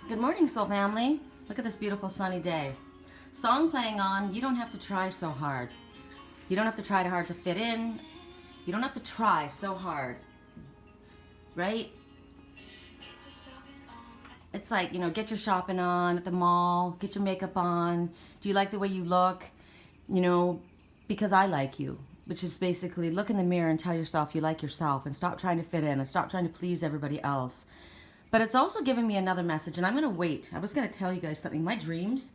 Good morning, soul family. Look at this beautiful sunny day. Song playing on, you don't have to try so hard. You don't have to try hard to fit in. You don't have to try so hard, right? It's like, get your shopping on at the mall, get your makeup on. Do you like the way you look? Because I like you, which is basically look in the mirror and tell yourself you like yourself and stop trying to fit in and stop trying to please everybody else. But it's also giving me another message, and I'm going to wait. I was going to tell you guys something. My dreams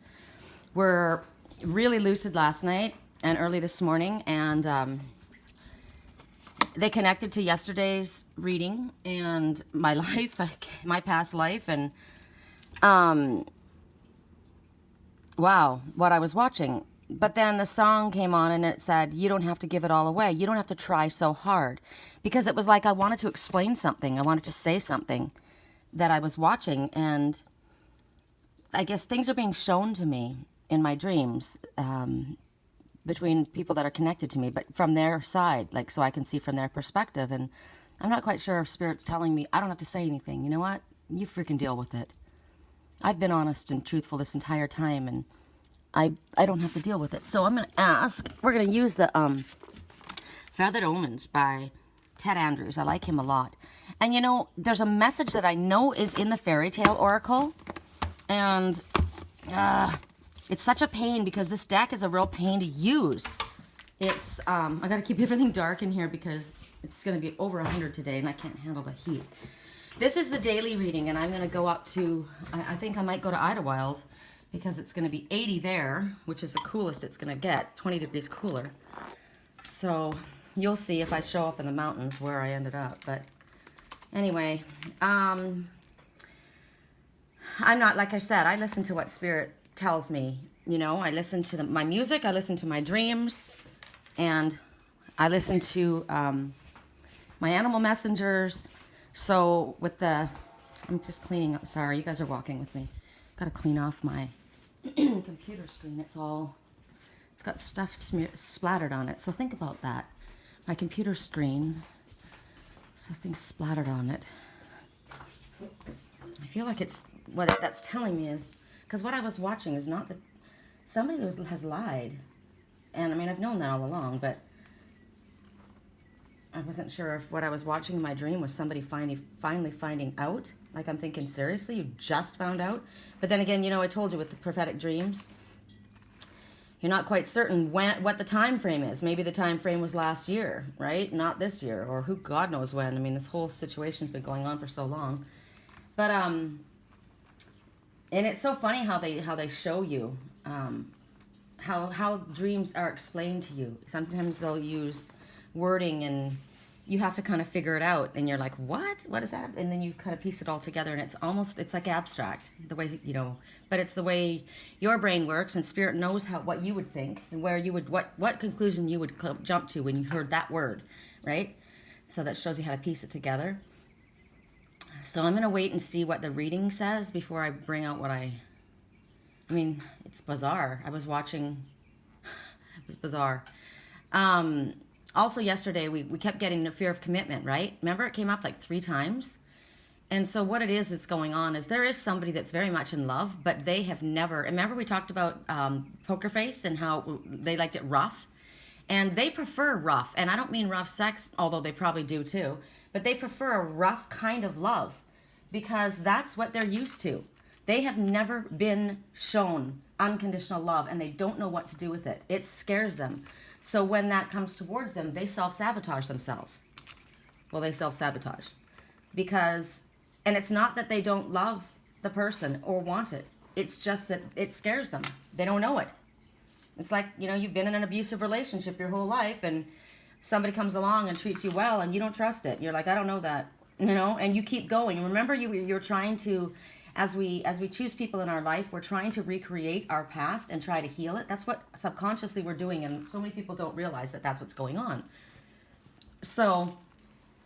were really lucid last night and early this morning, and they connected to yesterday's reading and my life, my past life, and wow, what I was watching. But then the song came on and it said, you don't have to give it all away. You don't have to try so hard. Because it was like I wanted to explain something. I wanted to say something that I was watching, and I guess things are being shown to me in my dreams between people that are connected to me, but from their side, like so I can see from their perspective. And I'm not quite sure if Spirit's telling me I don't have to say anything. You know what? You freaking deal with it. I've been honest and truthful this entire time, and I don't have to deal with it. So I'm going to ask, we're going to use the Feathered Omens by Ted Andrews. I like him a lot. And there's a message that I know is in the Faerytale Oracle. And it's such a pain because this deck is a real pain to use. It's, I got to keep everything dark in here because it's going to be over 100 today and I can't handle the heat. This is the daily reading, and I'm going to go up to, I think I might go to Idlewild because it's going to be 80 there, which is the coolest it's going to get, 20 degrees cooler. So you'll see if I show up in the mountains where I ended up. But anyway, I'm not, like I said, I listen to what Spirit tells me. I listen to my music, I listen to my dreams, and I listen to my animal messengers. So with I'm just cleaning up, sorry, you guys are walking with me. Got to clean off my computer screen. It's got stuff splattered on it. So think about that. My computer screen, something splattered on it. I feel like it's, what that's telling me is, because what I was watching is not that, somebody has lied. And I mean, I've known that all along, but I wasn't sure if what I was watching in my dream was somebody finally finding out. Like, I'm thinking, seriously, you just found out? But then again, I told you with the prophetic dreams, you're not quite certain what the time frame is. Maybe the time frame was last year, right? Not this year, or who God knows when. I mean, this whole situation's been going on for so long. But and it's so funny how they show you how dreams are explained to you. Sometimes they'll use wording and you have to kind of figure it out, and you're like, what is that? And then you kind of piece it all together, and it's like abstract, the way but it's the way your brain works, and Spirit knows what you would think and where you would what conclusion you would jump to when you heard that word, right? So that shows you how to piece it together. So I'm going to wait and see what the reading says before I bring out what I mean, it's bizarre. I was watching, it was bizarre. Also yesterday, we kept getting the fear of commitment, right? Remember, it came up like 3 times. And so what it is that's going on is there is somebody that's very much in love, but they have never, remember we talked about Poker Face and how they liked it rough? And they prefer rough. And I don't mean rough sex, although they probably do too. But they prefer a rough kind of love because that's what they're used to. They have never been shown unconditional love, and they don't know what to do with it. It scares them. So when that comes towards them, they self-sabotage themselves. Well, they self-sabotage. Because, and it's not that they don't love the person or want it. It's just that it scares them. They don't know it. It's like, you've been in an abusive relationship your whole life, and somebody comes along and treats you well, and you don't trust it. You're like, I don't know that, and you keep going. Remember, you're trying to, as we choose people in our life, we're trying to recreate our past and try to heal it. That's what subconsciously we're doing, and so many people don't realize that that's what's going on. So,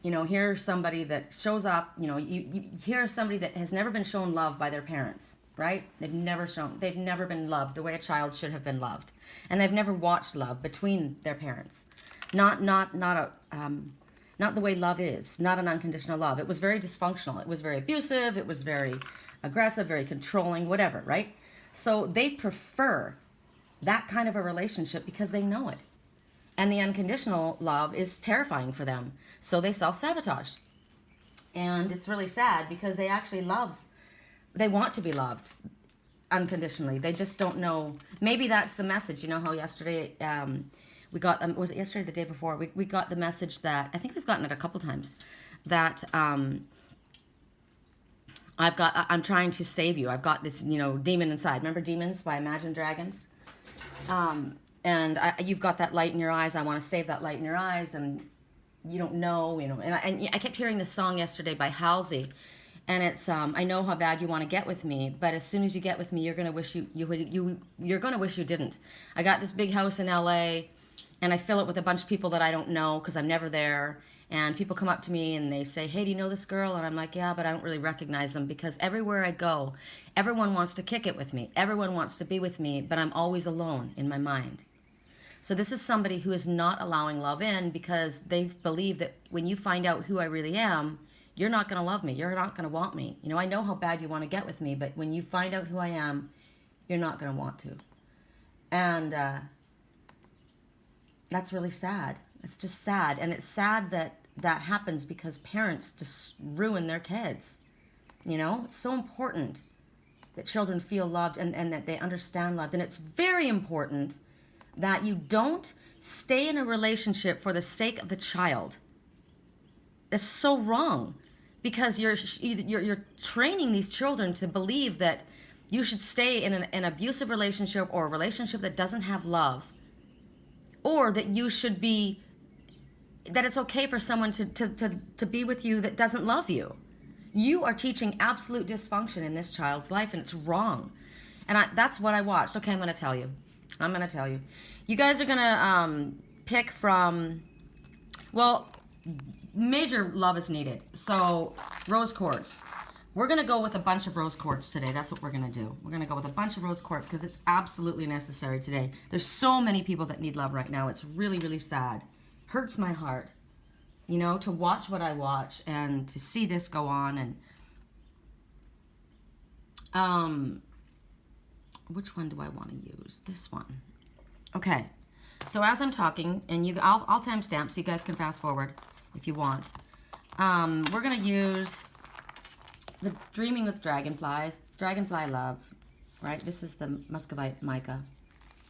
here's somebody that shows up, you hear somebody that has never been shown love by their parents, right? They've never been loved the way a child should have been loved. And they've never watched love between their parents. Not the way love is, not an unconditional love. It was very dysfunctional. It was very abusive. It was very aggressive, very controlling, whatever, right? So they prefer that kind of a relationship because they know it. And the unconditional love is terrifying for them. So they self-sabotage. And it's really sad because they actually they want to be loved unconditionally. They just don't know. Maybe that's the message. You know how yesterday we got, was it yesterday or the day before? We got the message that, I think we've gotten it a couple times, that I'm trying to save you. I've got this, demon inside. Remember Demons by Imagine Dragons? And you've got that light in your eyes. I want to save that light in your eyes, and you don't know, And I kept hearing this song yesterday by Halsey, and it's I know how bad you want to get with me, but as soon as you get with me, you're gonna wish you're gonna wish you didn't. I got this big house in LA, and I fill it with a bunch of people that I don't know because I'm never there. And people come up to me and they say, "Hey, do you know this girl?" And I'm like, "Yeah, but I don't really recognize them," because everywhere I go, everyone wants to kick it with me. Everyone wants to be with me, but I'm always alone in my mind. So this is somebody who is not allowing love in because they believe that when you find out who I really am, you're not going to love me. You're not going to want me. I know how bad you want to get with me, but when you find out who I am, you're not going to want to. And that's really sad. It's just sad. And it's sad that that happens because parents just ruin their kids. It's so important that children feel loved and that they understand loved. And it's very important that you don't stay in a relationship for the sake of the child. That's so wrong, because you're training these children to believe that you should stay in an abusive relationship or a relationship that doesn't have love, or that you should be, that it's okay for someone to be with you that doesn't love you. You are teaching absolute dysfunction in this child's life, and it's wrong. And that's what I watched. Okay, I'm going to tell you. You guys are going to pick from, major love is needed. So, rose quartz. We're going to go with a bunch of rose quartz today. That's what we're going to do. We're going to go with a bunch of rose quartz because it's absolutely necessary today. There's so many people that need love right now. It's really, really sad. Hurts my heart, to watch what I watch and to see this go on. And which one do I want to use? This one. Okay. So as I'm talking, and I'll timestamp so you guys can fast forward if you want. We're going to use the Dreaming with Dragonflies, Dragonfly Love, right? This is the Muscovite mica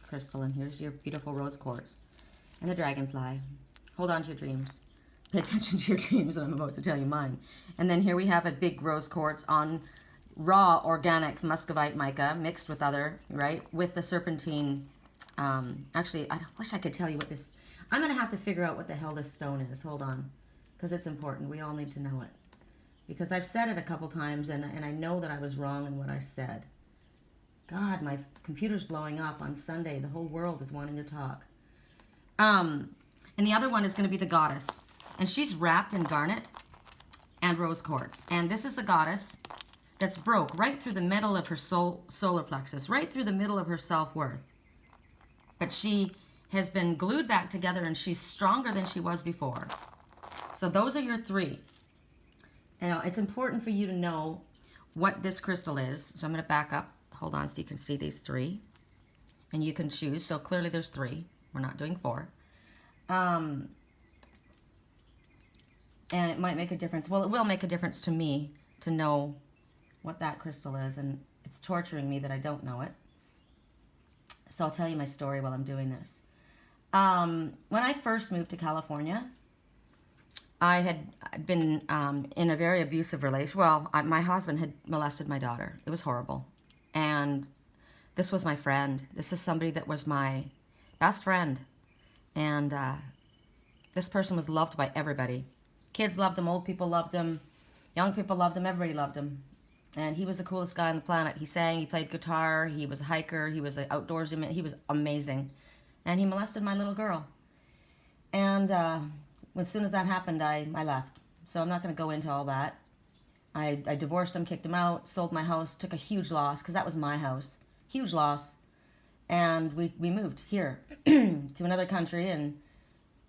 crystal, and here's your beautiful rose quartz. And the Dragonfly. Hold on to your dreams. Pay attention to your dreams, and I'm about to tell you mine. And then here we have a big rose quartz on raw organic Muscovite mica mixed with other, right? With the serpentine. Actually, I wish I could tell you what this, I'm going to have to figure out what the hell this stone is. Hold on. Because it's important. We all need to know it. Because I've said it a couple times, and I know that I was wrong in what I said. God, my computer's blowing up on Sunday. The whole world is wanting to talk. And the other one is going to be the Goddess. And she's wrapped in garnet and rose quartz. And this is the Goddess that's broke right through the middle of her solar plexus, right through the middle of her self-worth. But she has been glued back together, and she's stronger than she was before. So those are your three. Now, it's important for you to know what this crystal is. So I'm going to back up. Hold on so you can see these three. And you can choose. So clearly there's three. We're not doing four. And it might make a difference. Well, it will make a difference to me to know what that crystal is. And it's torturing me that I don't know it. So I'll tell you my story while I'm doing this. When I first moved to California, I had been in a very abusive relationship. Well, my husband had molested my daughter. It was horrible. And this was my friend. This is somebody that was my best friend. And this person was loved by everybody. Kids loved him, old people loved him, young people loved him, everybody loved him. And he was the coolest guy on the planet. He sang, he played guitar, he was a hiker, he was an outdoorsman, he was amazing. And he molested my little girl. And as soon as that happened, I left. So I'm not going to go into all that. I divorced him, kicked him out, sold my house, took a huge loss, because that was my house. Huge loss. And we moved here to another country, and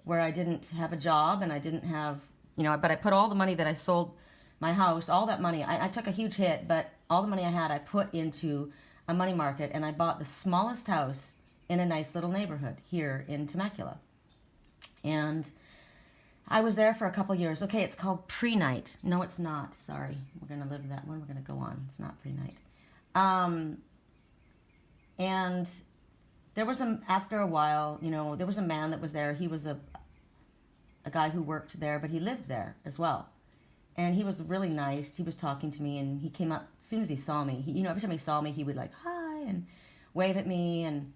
where I didn't have a job, and I didn't have, but I put all the money that I sold my house, all that money, I took a huge hit, but all the money I had, I put into a money market, and I bought the smallest house in a nice little neighborhood here in Temecula. And I was there for a couple years. Okay, it's called pre-night. No, it's not. Sorry. We're going to live that one. We're going to go on. It's not pre-night. And there was after a while, you know, there was a man that was there. He was a guy who worked there, but he lived there as well. And he was really nice. He was talking to me, and he came up as soon as he saw me. He, you know, every time he saw me, he would like, hi, and wave at me. And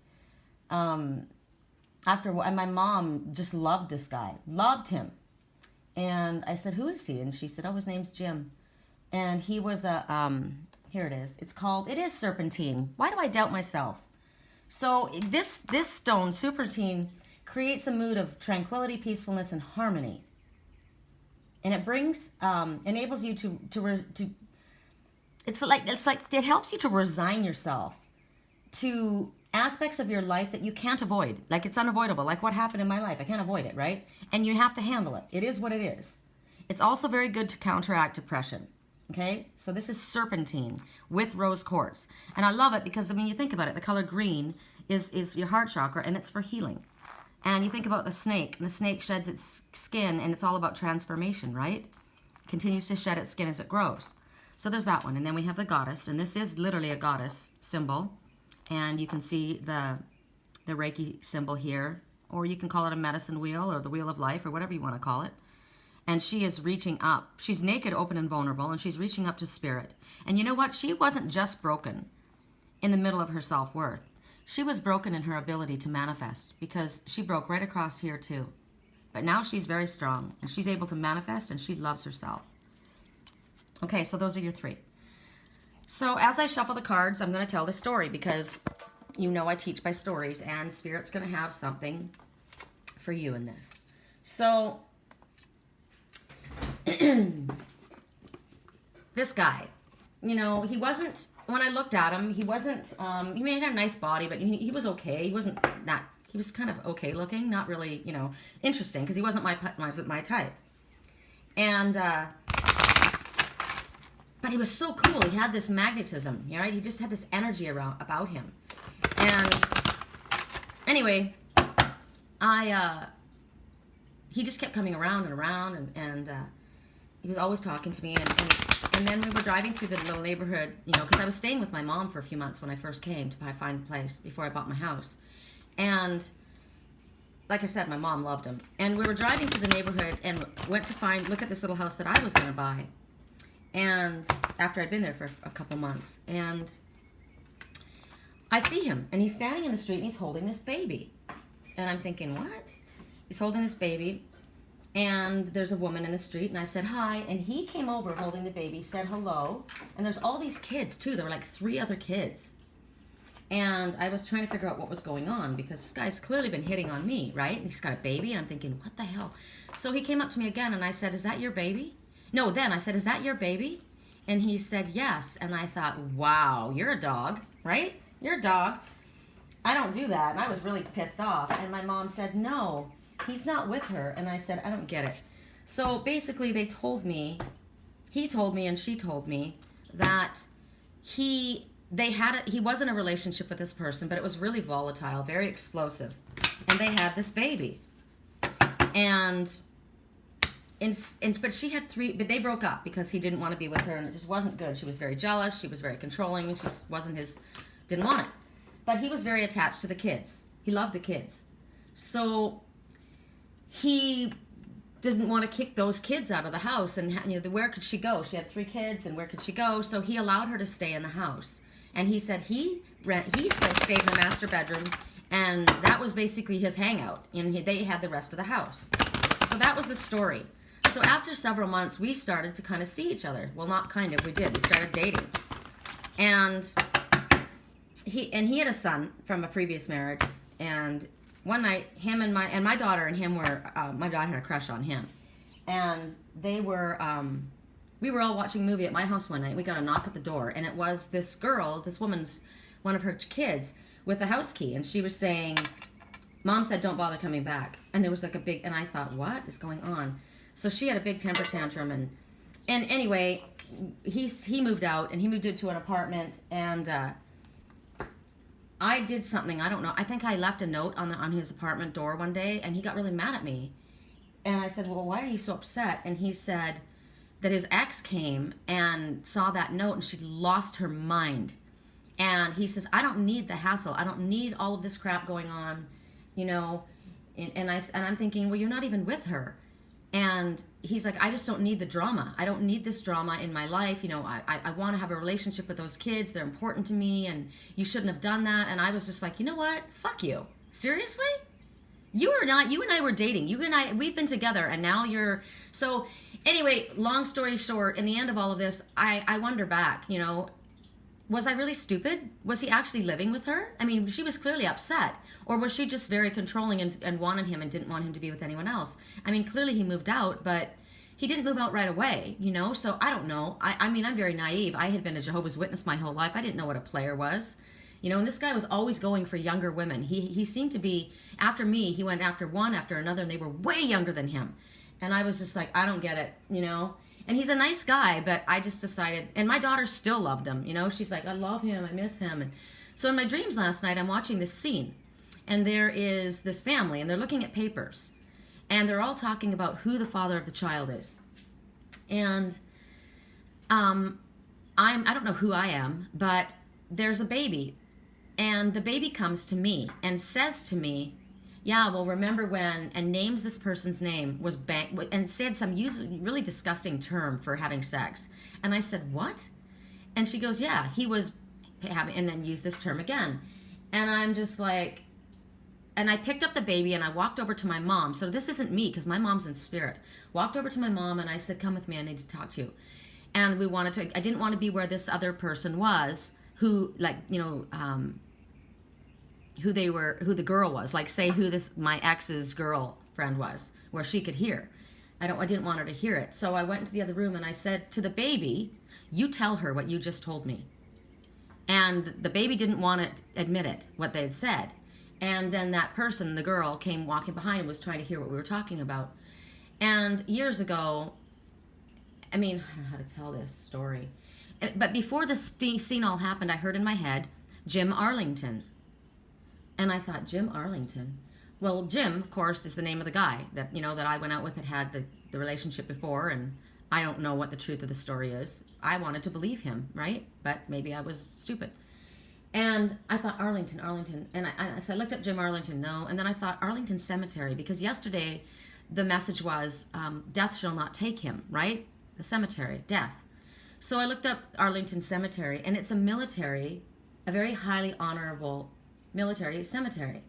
and my mom just loved this guy, loved him. And I said, who is he? And she said, oh, his name's Jim. And he was here it is. It is Serpentine. Why do I doubt myself? So this stone, Serpentine, creates a mood of tranquility, peacefulness, and harmony. And it enables you it helps you to resign yourself to aspects of your life that you can't avoid. Like, it's unavoidable. Like what happened in my life. I can't avoid it, right? And you have to handle it. It is what it is. It's also very good to counteract depression. Okay? So this is Serpentine with rose quartz. And I love it because, I mean, you think about it. The color green is your heart chakra, and it's for healing. And you think about the snake, and the snake sheds its skin, and it's all about transformation, right? Continues to shed its skin as it grows. So there's that one. And then we have the goddess, and this is literally a goddess symbol. And you can see the Reiki symbol here, or you can call it a medicine wheel or the wheel of life or whatever you want to call it. And she is reaching up. She's naked, open, and vulnerable, and she's reaching up to spirit. And you know what? She wasn't just broken in the middle of her self-worth. She was broken in her ability to manifest, because she broke right across here too. But now she's very strong, and she's able to manifest, and she loves herself. Okay, so those are your three. So as I shuffle the cards, I'm going to tell the story, because you know I teach by stories, and Spirit's going to have something for you in this. So this guy, you know, he wasn't, when I looked at him, he wasn't, he may have had a nice body, but he was okay. He wasn't that, he was kind of okay looking, not really, you know, interesting, because he wasn't my type. And, but he was so cool. He had this magnetism, right? He just had this energy about him. And anyway, he just kept coming around and around, and he was always talking to me, and then we were driving through the little neighborhood, you know, because I was staying with my mom for a few months when I first came to find a place before I bought my house. And like I said, my mom loved him. And we were driving through the neighborhood and went to look at this little house that I was going to buy. And after I'd been there for a couple months, and I see him, and he's standing in the street, and he's holding this baby. And I'm thinking, what? He's holding this baby, and there's a woman in the street, and I said hi, and he came over holding the baby, said hello, and there's all these kids too. There were like 3 other kids, and I was trying to figure out what was going on, because this guy's clearly been hitting on me, right? And he's got a baby, and I'm thinking, what the hell? So he came up to me again, and I said, is that your baby? No, then I said, is that your baby? And he said, yes. And I thought, wow, you're a dog, right? You're a dog. I don't do that. And I was really pissed off. And my mom said, no, he's not with her. And I said, I don't get it. So basically he told me and she told me that he was in a relationship with this person, but it was really volatile, very explosive. And they had this baby. But she had 3, but they broke up because he didn't want to be with her, and it just wasn't good. She was very jealous. She was very controlling, and she just didn't want it. But he was very attached to the kids. He loved the kids. So he didn't want to kick those kids out of the house, and you know, where could she go? She had 3 kids, and where could she go? So he allowed her to stay in the house. And he said he stayed in the master bedroom, and that was basically his hangout, and they had the rest of the house. So that was the story. So after several months, we started to kind of see each other. Well, not kind of, we did. We started dating. And he had a son from a previous marriage. And one night, him and my daughter and him were, my daughter had a crush on him. And they were, we were all watching a movie at my house one night. We got a knock at the door. And it was this girl, this woman's, one of her kids, with a house key. And she was saying, Mom said, don't bother coming back. And there was like and I thought, what is going on? So she had a big temper tantrum, and anyway, he moved out, and he moved into an apartment, and I did something, I don't know. I think I left a note on his apartment door one day, and he got really mad at me. And I said, well, why are you so upset? And he said that his ex came and saw that note, and she lost her mind. And he says, I don't need the hassle. I don't need all of this crap going on, you know. And I'm thinking, well, you're not even with her. And he's like, I just don't need the drama. I don't need this drama in my life. You know, I want to have a relationship with those kids. They're important to me, and you shouldn't have done that. And I was just like, you know what? Fuck you. Seriously? You and I were dating. We've been together, and now you're... So anyway, long story short, in the end of all of this, I wonder back, you know, was I really stupid? Was he actually living with her? I mean, she was clearly upset. Or was she just very controlling and wanted him and didn't want him to be with anyone else? I mean, clearly he moved out, but he didn't move out right away, you know? So I don't know. I mean, I'm very naive. I had been a Jehovah's Witness my whole life. I didn't know what a player was. You know, and this guy was always going for younger women. He seemed to be, after me, he went after one, after another, and they were way younger than him. And I was just like, I don't get it, you know? And he's a nice guy, but I just decided, and my daughter still loved him, you know? She's like, I love him, I miss him. And so in my dreams last night, I'm watching this scene, and there is this family, and they're looking at papers, and they're all talking about who the father of the child is. And I don't know who I am, but there's a baby, and the baby comes to me and says to me, yeah, well, remember when, and names this person's name, was and said some really disgusting term for having sex. And I said, what? And she goes, yeah, he was having, and then used this term again. And I'm just like, and I picked up the baby and I walked over to my mom. So this isn't me, because my mom's in spirit. Walked over to my mom and I said, come with me, I need to talk to you. And I didn't want to be where this other person was, who, like, you know, who the girl was, like, say who my ex's girlfriend was, where she could hear. I didn't want her to hear it. So I went into the other room and I said to the baby, you tell her what you just told me. And the baby didn't want to admit it, what they had said. And then that person, the girl, came walking behind and was trying to hear what we were talking about. And years ago, I mean, I don't know how to tell this story, but before this scene all happened, I heard in my head, Jim Arlington. And I thought, Jim Arlington? Well, Jim, of course, is the name of the guy that, you know, that I went out with, had the relationship before, and I don't know what the truth of the story is. I wanted to believe him, right? But maybe I was stupid. And I thought, Arlington. And so I looked up Jim Arlington, no. And then I thought, Arlington Cemetery, because yesterday the message was, death shall not take him, right? The cemetery, death. So I looked up Arlington Cemetery, and it's a very highly honorable military cemetery.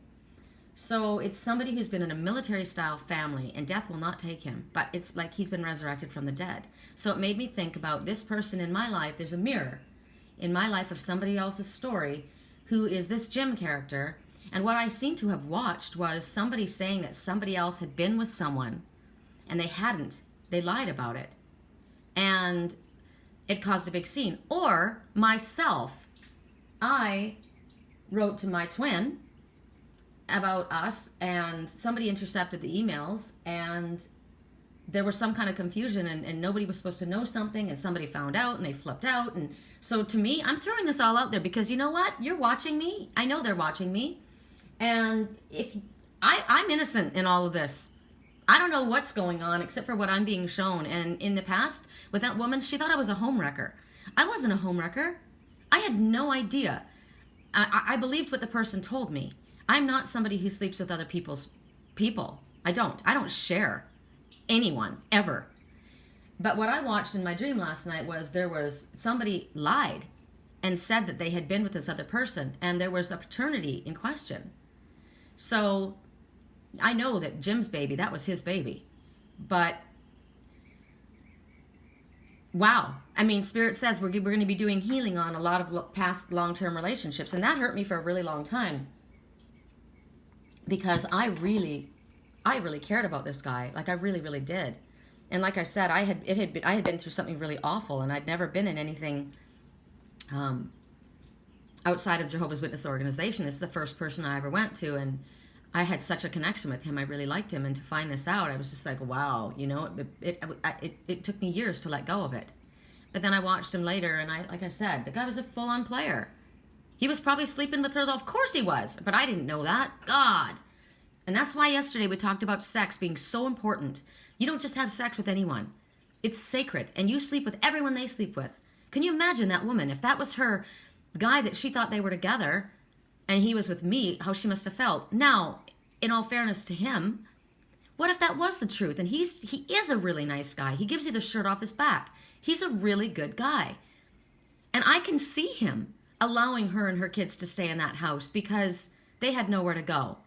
So it's somebody who's been in a military-style family, and death will not take him, but it's like he's been resurrected from the dead. So it made me think about this person in my life. There's a mirror in my life of somebody else's story who is this Jim character, and what I seem to have watched was somebody saying that somebody else had been with someone, and they hadn't. They lied about it. And it caused a big scene. Or myself, I wrote to my twin about us, and somebody intercepted the emails, and there was some kind of confusion, and nobody was supposed to know something, and somebody found out, and they flipped out. And so to me, I'm throwing this all out there because, you know what? You're watching me. I know they're watching me. And if I'm innocent in all of this. I don't know what's going on except for what I'm being shown. And in the past, with that woman, she thought I was a homewrecker. I wasn't a homewrecker. I had no idea. I believed what the person told me. I'm not somebody who sleeps with other people's people. I don't share anyone, ever. But what I watched in my dream last night was somebody lied and said that they had been with this other person, and there was a paternity in question. So I know that Jim's baby, that was his baby. But wow. I mean, Spirit says we're going to be doing healing on a lot of past long-term relationships, and that hurt me for a really long time because I really cared about this guy. Like, I really, really did. And like I said, I had been through something really awful, and I'd never been in anything outside of Jehovah's Witness organization. It's the first person I ever went to, and I had such a connection with him. I really liked him, and to find this out, I was just like, wow, you know, it took me years to let go of it. But then I watched him later, and like I said, the guy was a full-on player. He was probably sleeping with her, though. Of course he was, but I didn't know that. God. And that's why yesterday we talked about sex being so important. You don't just have sex with anyone. It's sacred, and you sleep with everyone they sleep with. Can you imagine that woman? If that was her guy that she thought they were together, and he was with me, how she must have felt. Now, in all fairness to him, what if that was the truth? And he is a really nice guy. He gives you the shirt off his back. He's a really good guy. And I can see him allowing her and her kids to stay in that house because they had nowhere to go.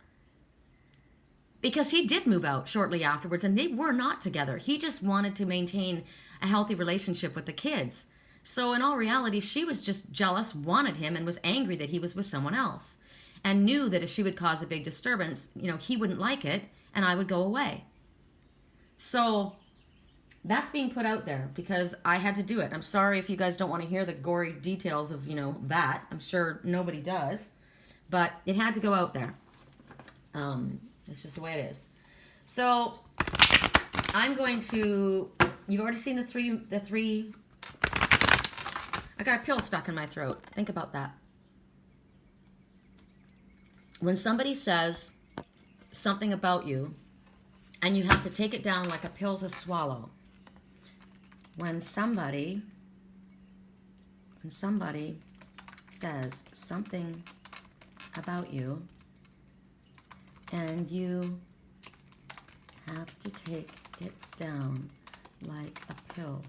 Because he did move out shortly afterwards, and they were not together. He just wanted to maintain a healthy relationship with the kids. So in all reality, she was just jealous, wanted him, and was angry that he was with someone else. And knew that if she would cause a big disturbance, he wouldn't like it, and I would go away. So that's being put out there because I had to do it. I'm sorry if you guys don't want to hear the gory details of, that. I'm sure nobody does. But it had to go out there. It's just the way it is. So I'm going to, you've already seen the three, I got a pill stuck in my throat. Think about that. When somebody says something about you and you have to take it down like a pill to swallow, when somebody says something about you and you have to take it down like a pill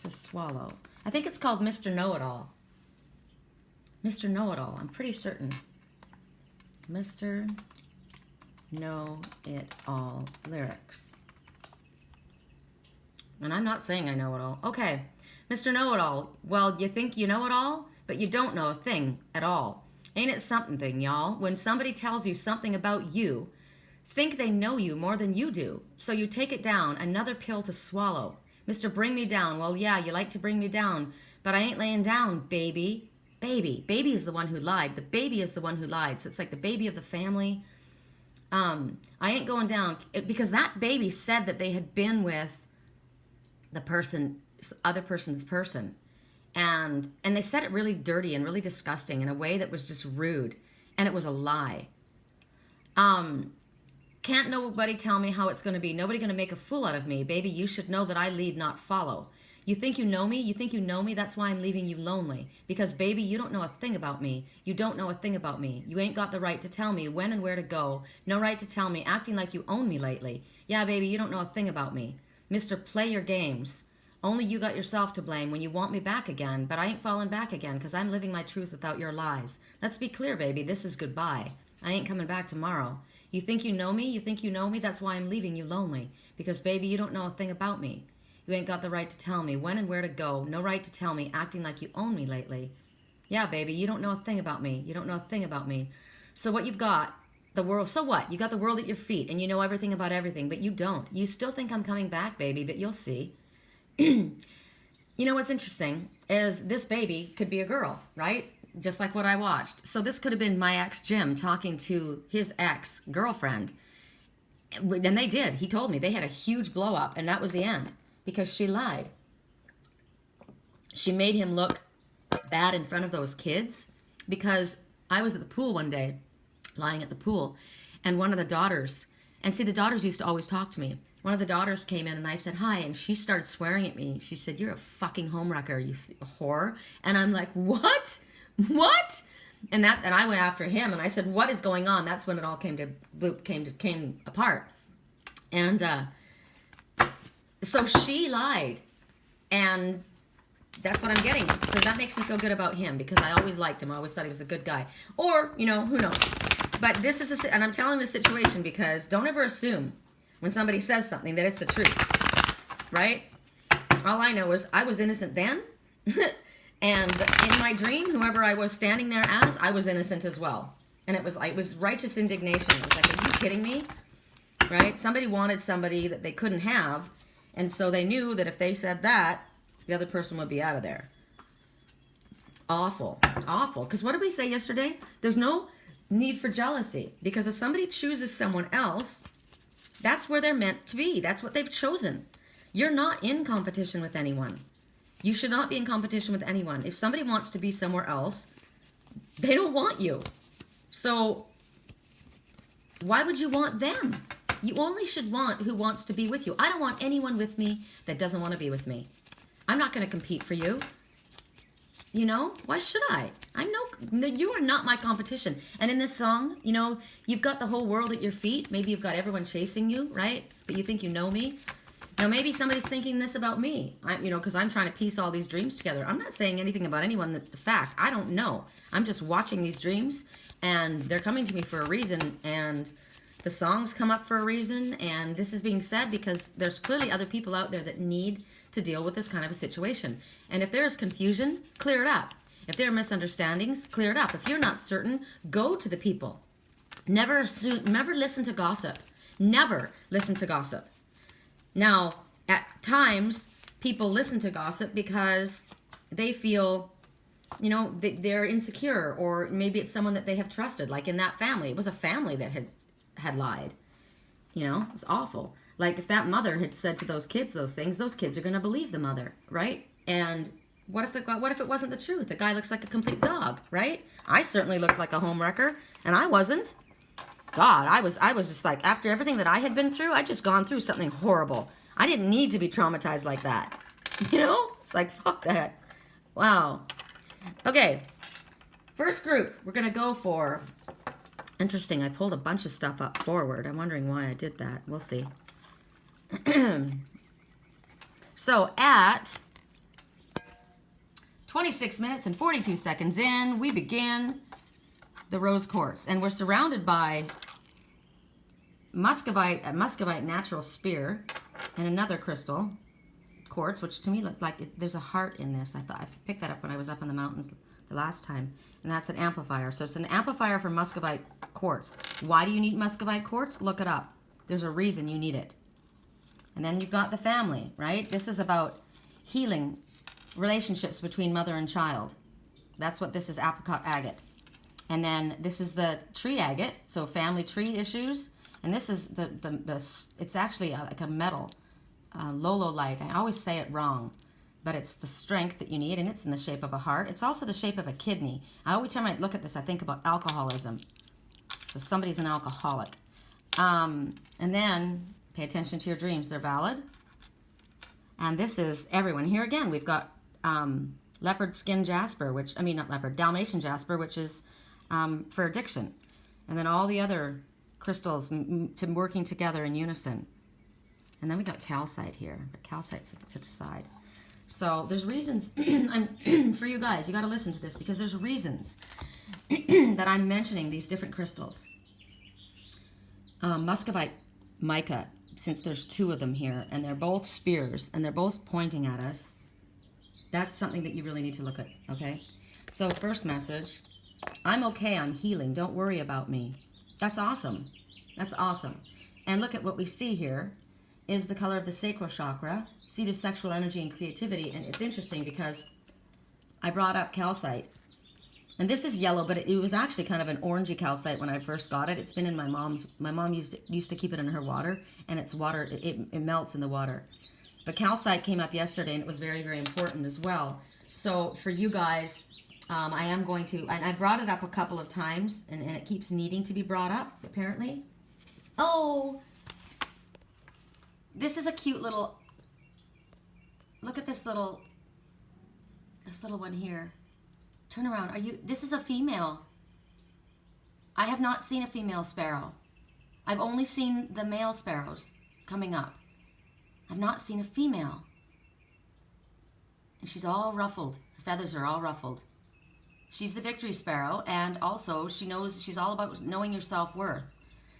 to swallow. I think it's called Mr. Know-It-All. Mr. Know-It-All, I'm pretty certain. Mr. Know-It-All lyrics. And I'm not saying I know it all. Okay, Mr. Know-It-All. Well, you think you know it all, but you don't know a thing at all. Ain't it something, y'all? When somebody tells you something about you, think they know you more than you do. So you take it down, another pill to swallow. Mr. Bring Me Down. Well, yeah, you like to bring me down, but I ain't laying down, baby. Baby. Baby is the one who lied. The baby is the one who lied. So it's like the baby of the family. I ain't going down. Because that baby said that they had been with the other person's person. And they said it really dirty and really disgusting in a way that was just rude. And it was a lie. Can't nobody tell me how it's going to be. Nobody going to make a fool out of me. Baby, you should know that I lead, not follow. You think you know me? You think you know me? That's why I'm leaving you lonely. Because, baby, you don't know a thing about me. You don't know a thing about me. You ain't got the right to tell me when and where to go. No right to tell me, acting like you own me lately. Yeah, baby, you don't know a thing about me. Mr. Play your games. Only you got yourself to blame when you want me back again, but I ain't falling back again because I'm living my truth without your lies. Let's be clear, baby. This is goodbye. I ain't coming back tomorrow. You think you know me? You think you know me? That's why I'm leaving you lonely. Because, baby, you don't know a thing about me. You ain't got the right to tell me when and where to go. No right to tell me, acting like you own me lately. Yeah, baby, you don't know a thing about me. You don't know a thing about me. So what you've got, the world, so what? You got the world at your feet, and you know everything about everything, but you don't. You still think I'm coming back, baby, but you'll see. You know what's interesting is this baby could be a girl, right? Just like what I watched. So this could have been my ex Jim talking to his ex-girlfriend. And they did. He told me they had a huge blow up, and that was the end. Because she lied. She made him look bad in front of those kids. Because I was at the pool one day, lying at the pool, and one of the daughters, and see, the daughters used to always talk to me. One of the daughters came in and I said, hi, and she started swearing at me. She said, you're a fucking homewrecker, you whore. And I'm like, what? What? And I went after him and I said, what is going on? That's when it all came apart. And so she lied. And that's what I'm getting. So that makes me feel good about him because I always liked him. I always thought he was a good guy. Or, who knows? But this is and I'm telling this situation because don't ever assume when somebody says something that it's the truth, right? All I know is I was innocent then, and in my dream, whoever I was standing there as, I was innocent as well. And it was righteous indignation. It was like, are you kidding me? Right? Somebody wanted somebody that they couldn't have, and so they knew that if they said that, the other person would be out of there. Awful. Awful. Because what did we say yesterday? There's no need for jealousy. Because if somebody chooses someone else, that's where they're meant to be. That's what they've chosen. You're not in competition with anyone. You should not be in competition with anyone. If somebody wants to be somewhere else, they don't want you. So why would you want them? You only should want who wants to be with you. I don't want anyone with me that doesn't want to be with me. I'm not going to compete for you. You know, why should I? You are not my competition. And in this song, you know, you've got the whole world at your feet. Maybe you've got everyone chasing you, right? But you think you know me. Now, maybe somebody's thinking this about me, because I'm trying to piece all these dreams together. I'm not saying anything about anyone. The fact, I don't know. I'm just watching these dreams, and they're coming to me for a reason, and the songs come up for a reason, and this is being said because there's clearly other people out there that need to deal with this kind of a situation. And if there's confusion, clear it up. If there are misunderstandings, clear it up. If you're not certain, go to the people. Never assume, never listen to gossip. Never listen to gossip. Now, at times, people listen to gossip because they feel, you know, they're insecure, or maybe it's someone that they have trusted. Like in that family, it was a family that had lied. You know, it was awful. Like if that mother had said to those kids those things, those kids are going to believe the mother, right? And what if it wasn't the truth? The guy looks like a complete dog, right? I certainly looked like a homewrecker, and I wasn't. God, I was just like, after everything that I had been through, I'd just gone through something horrible. I didn't need to be traumatized like that. You know? It's like, fuck that. Wow. Okay. First group, we're going to go for... Interesting, I pulled a bunch of stuff up forward. I'm wondering why I did that. We'll see. So at 26 minutes and 42 seconds in, we begin the rose quartz. And we're surrounded by a muscovite natural spear and another crystal quartz, which to me looked like there's a heart in this. I picked that up when I was up in the mountains the last time. And that's an amplifier. So it's an amplifier for muscovite quartz. Why do you need muscovite quartz? Look it up. There's a reason you need it. And then you've got the family, right? This is about healing relationships between mother and child. That's what this is, apricot agate. And then this is the tree agate, so family tree issues. And this is it's actually like a metal, lolo-like. I always say it wrong, but it's the strength that you need, and it's in the shape of a heart. It's also the shape of a kidney. Every time I look at this, I think about alcoholism. So somebody's an alcoholic. And then pay attention to your dreams. They're valid. And this is everyone. Here again, we've got leopard skin jasper, Dalmatian jasper, which is for addiction. And then all the other crystals working together in unison. And then we got calcite here. But calcite's to the side. So there's reasons for you guys. You got to listen to this because there's reasons that I'm mentioning these different crystals. Muscovite mica, since there's two of them here, and they're both spears, and they're both pointing at us, that's something that you really need to look at, okay? So first message, I'm okay, I'm healing, don't worry about me. That's awesome. That's awesome. And look at what we see here is the color of the sacral chakra, seat of sexual energy and creativity. And it's interesting because I brought up calcite. And this is yellow, but it was actually kind of an orangey calcite when I first got it. It's been in my mom used to keep it in her water, and it's water, it melts in the water. But calcite came up yesterday, and it was very, very important as well. So for you guys, I am going to, and I brought it up a couple of times, and it keeps needing to be brought up, apparently. Oh, this is a cute little, look at this little one here. Turn around. This is a female. I have not seen a female sparrow. I've only seen the male sparrows coming up. I've not seen a female. And she's all ruffled. Her feathers are all ruffled. She's the victory sparrow, and also she's all about knowing your self-worth.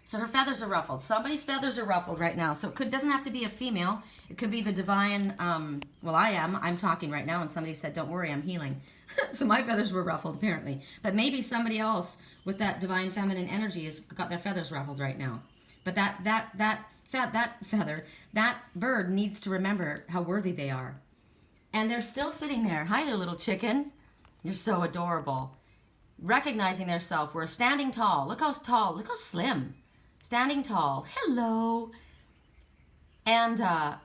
So her feathers are ruffled. Somebody's feathers are ruffled right now. So it doesn't have to be a female. It could be the divine, I'm talking right now, and somebody said, don't worry, I'm healing. So my feathers were ruffled, apparently. But maybe somebody else with that divine feminine energy has got their feathers ruffled right now. But that bird needs to remember how worthy they are. And they're still sitting there. Hi there, little chicken. You're so adorable. Recognizing their self-worth, standing tall. Look how tall, look how slim. Standing tall. Hello. And I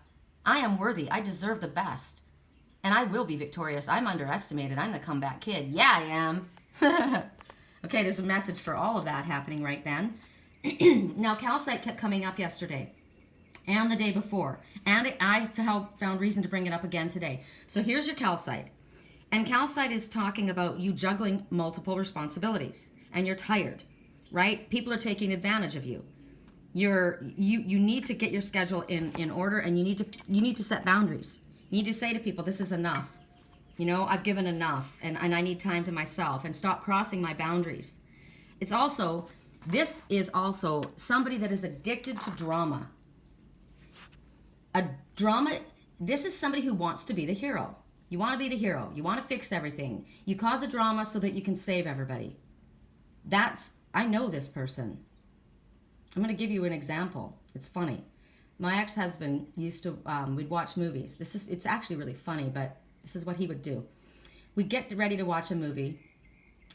am worthy. I deserve the best. And I will be victorious. I'm underestimated. I'm the comeback kid. Yeah, I am. Okay, there's a message for all of that happening right then. Now, calcite kept coming up yesterday and the day before. And I found reason to bring it up again today. So here's your calcite. And calcite is talking about you juggling multiple responsibilities. And you're tired, right? People are taking advantage of you. You need to get your schedule in order, and you need to set boundaries. You need to say to people, this is enough. You know, I've given enough, and I need time to myself, and stop crossing my boundaries. This is also somebody that is addicted to drama. This is somebody who wants to be the hero. You want to be the hero. You want to fix everything. You cause a drama so that you can save everybody. I know this person. I'm going to give you an example. It's funny. My ex-husband used to, we'd watch movies. It's actually really funny, but this is what he would do. We'd get ready to watch a movie,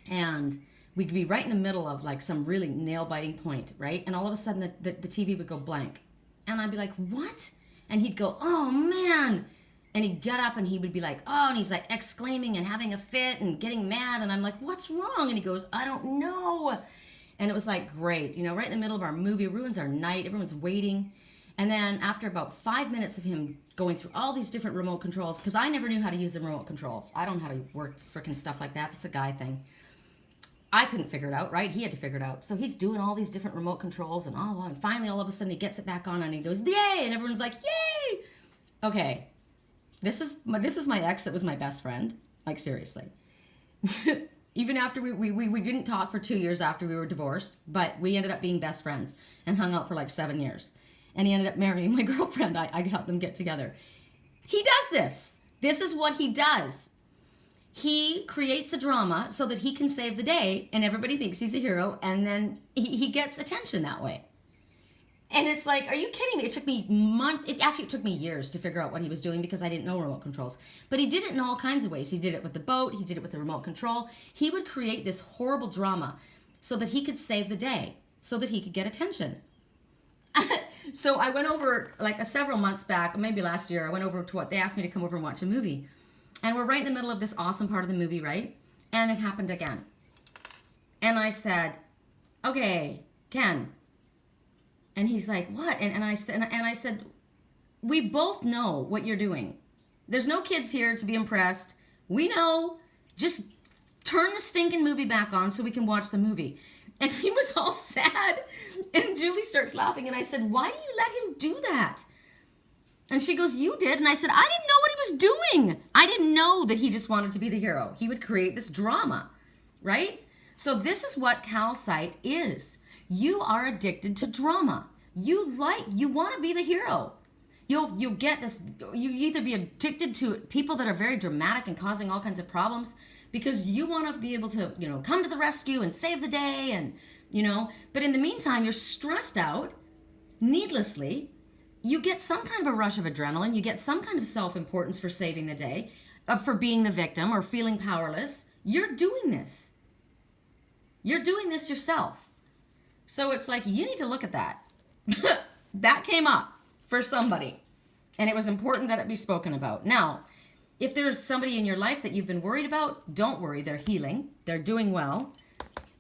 and we'd be right in the middle of like some really nail-biting point, right? And all of a sudden the TV would go blank. And I'd be like, what? And he'd go, oh man. And he'd get up and he would be like, oh, and he's like exclaiming and having a fit and getting mad. And I'm like, what's wrong? And he goes, I don't know. And it was like, great, you know, right in the middle of our movie, it ruins our night. Everyone's waiting. And then after about 5 minutes of him going through all these different remote controls, because I never knew how to use the remote controls. I don't know how to work frickin' stuff like that. It's a guy thing. I couldn't figure it out, right? He had to figure it out. So he's doing all these different remote controls and finally all of a sudden he gets it back on and he goes, yay! And everyone's like, yay! Okay. This is my ex that was my best friend. Like, seriously. Even after we didn't talk for 2 years after we were divorced, but we ended up being best friends and hung out for like 7 years. And he ended up marrying my girlfriend. I helped them get together. He does this. This is what he does. He creates a drama so that he can save the day, and everybody thinks he's a hero, and then he gets attention that way. And it's like, are you kidding me? It took me months. It took me years to figure out what he was doing because I didn't know remote controls. But he did it in all kinds of ways. He did it with the boat. He did it with the remote control. He would create this horrible drama so that he could save the day, so that he could get attention. So I went over, like several months back, maybe last year, I went over to they asked me to come over and watch a movie. And we're right in the middle of this awesome part of the movie, right? And it happened again. And I said, okay, Ken. And he's like, what? And I said, we both know what you're doing. There's no kids here to be impressed. We know. Just turn the stinking movie back on so we can watch the movie. And he was all sad. And Julie starts laughing. And I said, why do you let him do that? And she goes, you did. And I said, I didn't know what he was doing. I didn't know that he just wanted to be the hero. He would create this drama, right? So this is what calcite is. You are addicted to drama. You want to be the hero. You'll get this, you either be addicted to people that are very dramatic and causing all kinds of problems because you want to be able to, come to the rescue and save the day and, but in the meantime, you're stressed out needlessly. You get some kind of a rush of adrenaline. You get some kind of self-importance for saving the day, for being the victim or feeling powerless. You're doing this. You're doing this yourself. So it's like, you need to look at that. That came up for somebody, and it was important that it be spoken about. Now, if there's somebody in your life that you've been worried about, don't worry. They're healing. They're doing well.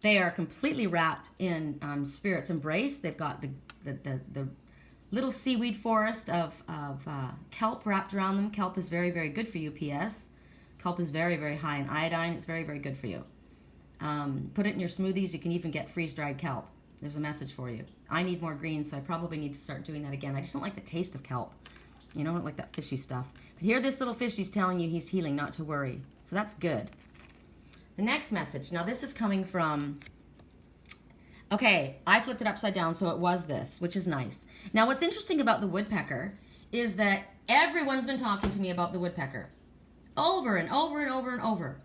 They are completely wrapped in Spirit's embrace. They've got the little seaweed forest of kelp wrapped around them. Kelp is very, very good for you, P.S. Kelp is very, very high in iodine. It's very, very good for you. Put it in your smoothies. You can even get freeze-dried kelp. There's a message for you. I need more greens, so I probably need to start doing that again. I just don't like the taste of kelp. I don't like that fishy stuff. But here this little fish, he's telling you he's healing, not to worry. So that's good. The next message. Now this is coming from... Okay, I flipped it upside down, so it was this, which is nice. Now what's interesting about the woodpecker is that everyone's been talking to me about the woodpecker. Over and over and over and over.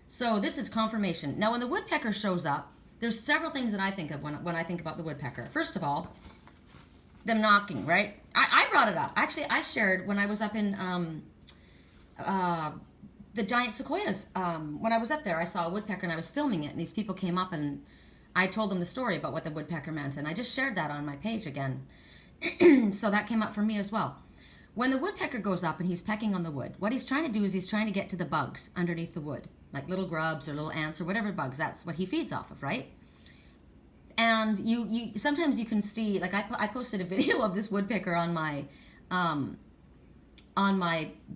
So this is confirmation. Now when the woodpecker shows up, there's several things that I think of when I think about the woodpecker. First of all, them knocking, right? I brought it up. Actually, I shared when I was up in the giant sequoias. When I was up there, I saw a woodpecker and I was filming it. And these people came up and I told them the story about what the woodpecker meant. And I just shared that on my page again. So that came up for me as well. when the woodpecker goes up and he's pecking on the wood, what he's trying to do is he's trying to get to the bugs underneath the wood, like little grubs or little ants or whatever bugs. That's what he feeds off of, right? And you sometimes you can see, like I posted a video of this woodpecker on my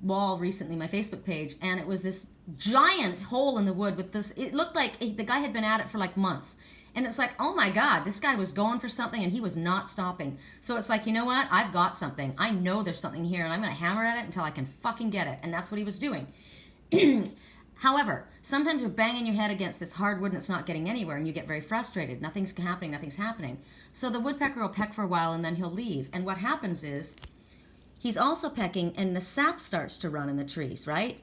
wall recently, my Facebook page, and it was this giant hole in the wood with this. It looked like the guy had been at it for like months. And it's like, oh my God, this guy was going for something and he was not stopping. So it's like, you know what? I've got something. I know there's something here and I'm going to hammer at it until I can fucking get it. And that's what he was doing. However, sometimes you're banging your head against this hardwood and it's not getting anywhere and you get very frustrated. Nothing's happening. So the woodpecker will peck for a while and then he'll leave. And what happens is he's also pecking and the sap starts to run in the trees, right?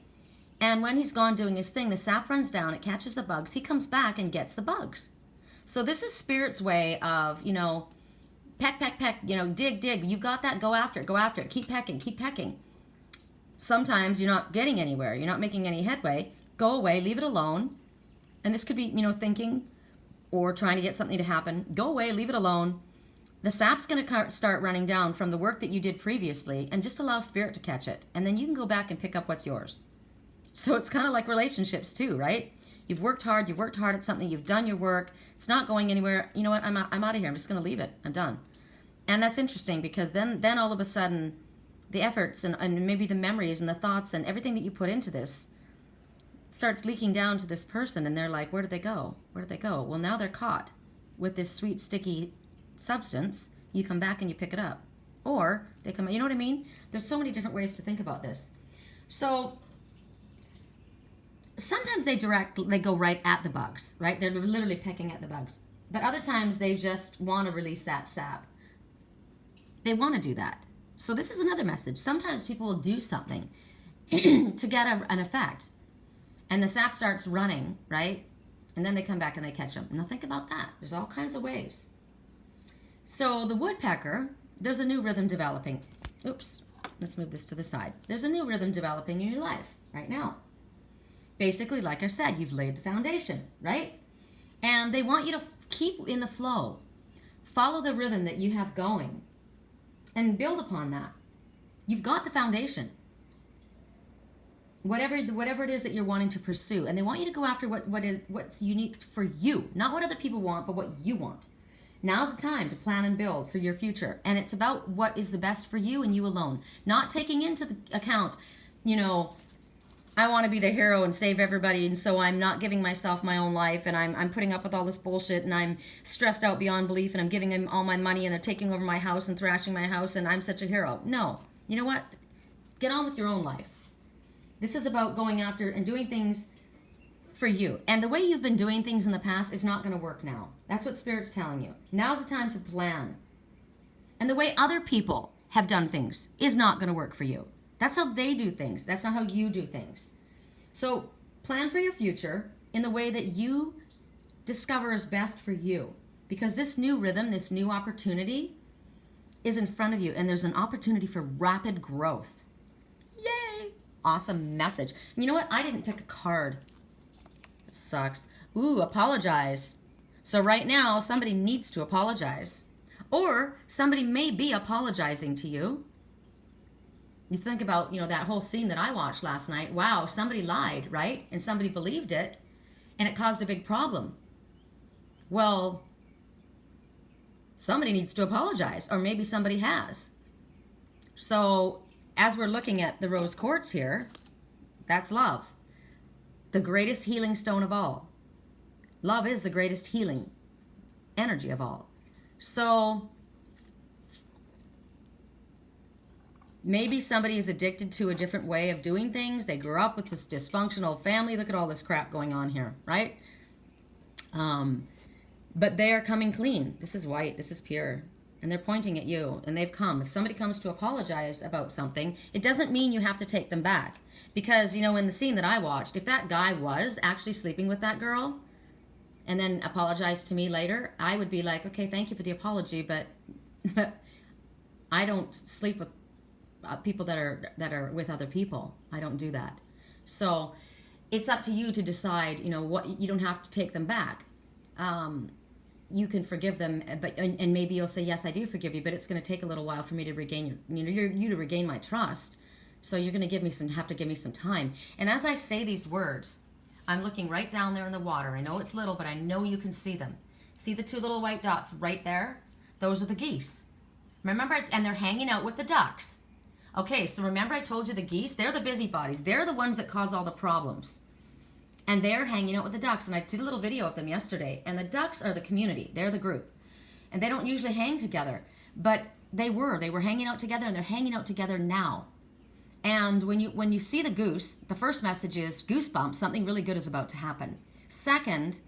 And when he's gone doing his thing, the sap runs down, it catches the bugs. He comes back and gets the bugs. So this is Spirit's way of, peck, peck, peck, dig, dig. You've got that, go after it, keep pecking. Sometimes you're not getting anywhere, you're not making any headway. Go away, leave it alone. And this could be, thinking or trying to get something to happen. Go away, leave it alone. The sap's going to start running down from the work that you did previously, and just allow Spirit to catch it. And then you can go back and pick up what's yours. So it's kind of like relationships too, right? You've worked hard at something, you've done your work, it's not going anywhere. You know what, I'm out of here, I'm just going to leave it, I'm done. And that's interesting because then all of a sudden, the efforts and maybe the memories and the thoughts and everything that you put into this starts leaking down to this person, and they're like, where did they go? Well, now they're caught with this sweet, sticky substance. You come back and you pick it up. Or they come, you know what I mean? There's so many different ways to think about this. So sometimes they go right at the bugs, right? They're literally pecking at the bugs. But other times they just want to release that sap. They want to do that. So this is another message. Sometimes people will do something to get an effect. And the sap starts running, right? And then they come back and they catch them. Now think about that. There's all kinds of ways. So the woodpecker, there's a new rhythm developing. Oops, let's move this to the side. There's a new rhythm developing in your life right now. Basically, like I said, you've laid the foundation, right? And they want you to keep in the flow. Follow the rhythm that you have going and build upon that. You've got the foundation. Whatever it is that you're wanting to pursue. And they want you to go after what's unique for you. Not what other people want, but what you want. Now's the time to plan and build for your future. And it's about what is the best for you and you alone. Not taking into the account, I want to be the hero and save everybody, and so I'm not giving myself my own life, and I'm putting up with all this bullshit, and I'm stressed out beyond belief, and I'm giving them all my money, and they're taking over my house and thrashing my house, and I'm such a hero. No. You know what? Get on with your own life. This is about going after and doing things for you. And the way you've been doing things in the past is not going to work now. That's what Spirit's telling you. Now's the time to plan. And the way other people have done things is not going to work for you. That's how they do things. That's not how you do things. So plan for your future in the way that you discover is best for you. Because this new rhythm, this new opportunity is in front of you. And there's an opportunity for rapid growth. Yay! Awesome message. And you know what? I didn't pick a card. It sucks. Ooh, apologize. So right now, somebody needs to apologize. Or somebody may be apologizing to you. You think about, that whole scene that I watched last night. Wow, somebody lied, right? And somebody believed it, and it caused a big problem. Well, somebody needs to apologize, or maybe somebody has. So, as we're looking at the rose quartz here, that's love. The greatest healing stone of all. Love is the greatest healing energy of all. So, maybe somebody is addicted to a different way of doing things. They grew up with this dysfunctional family. Look at all this crap going on here, right? But they are coming clean. This is white. This is pure. And they're pointing at you. And they've come. If somebody comes to apologize about something, it doesn't mean you have to take them back. Because, in the scene that I watched, if that guy was actually sleeping with that girl and then apologized to me later, I would be like, okay, thank you for the apology, but I don't sleep with people that are with other people. I don't do that. So it's up to you to decide, what you don't have to take them back. you can forgive them, and maybe you'll say, yes, I do forgive you, but it's going to take a little while for me to regain you to regain my trust. So you're going to have to give me some time. And as I say these words, I'm looking right down there in the water. I know it's little, but I know you can see them. See the two little white dots right there? Those are the geese. Remember, and they're hanging out with the ducks. Okay, so remember I told you the geese, they're the busybodies. They're the ones that cause all the problems. And they're hanging out with the ducks. And I did a little video of them yesterday. And the ducks are the community. They're the group. And they don't usually hang together. But they were. They were hanging out together, and they're hanging out together now. And when you see the goose, the first message is goosebumps. Something really good is about to happen. Second,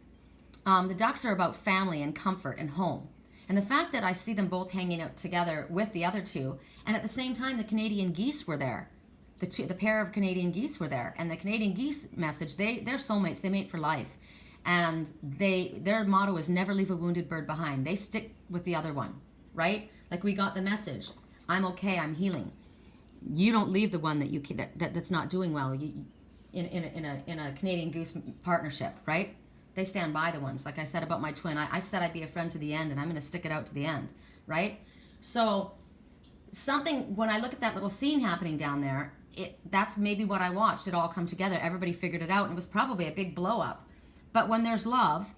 the ducks are about family and comfort and home. And the fact that I see them both hanging out together with the other two, and at the same time the Canadian geese were there. The pair of Canadian geese were there, and the Canadian geese message, they're soulmates, they mate for life. And their motto is never leave a wounded bird behind. They stick with the other one, right? Like we got the message, I'm okay, I'm healing. You don't leave the one that's not doing well in a Canadian goose partnership, right? They stand by the ones. Like I said about my twin, I said I'd be a friend to the end, and I'm going to stick it out to the end, right? So when I look at that little scene happening down there, that's maybe what I watched. It all come together. Everybody figured it out, and it was probably a big blow up. But when there's love,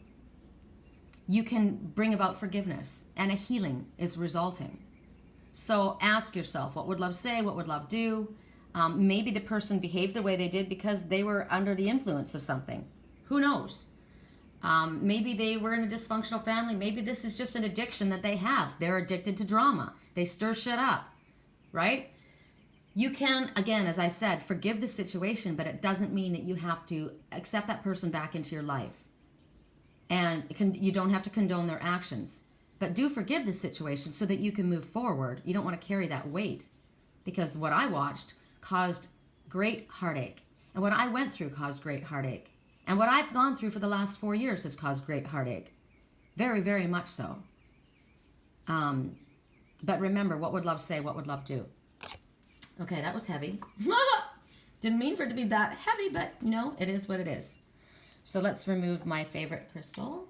you can bring about forgiveness, and a healing is resulting. So ask yourself, what would love say? What would love do? Maybe the person behaved the way they did because they were under the influence of something. Who knows? Maybe they were in a dysfunctional family. Maybe this is just an addiction that they have. They're addicted to drama. They stir shit up, right? You can, again, as I said, forgive the situation, but it doesn't mean that you have to accept that person back into your life. And you don't have to condone their actions. But do forgive the situation so that you can move forward. You don't want to carry that weight. Because what I watched caused great heartache. And what I went through caused great heartache. And what I've gone through for the last 4 years has caused great heartache. Very, very much so. But remember, what would love say? What would love do? Okay, that was heavy. Didn't mean for it to be that heavy, but no, it is what it is. So let's remove my favorite crystal.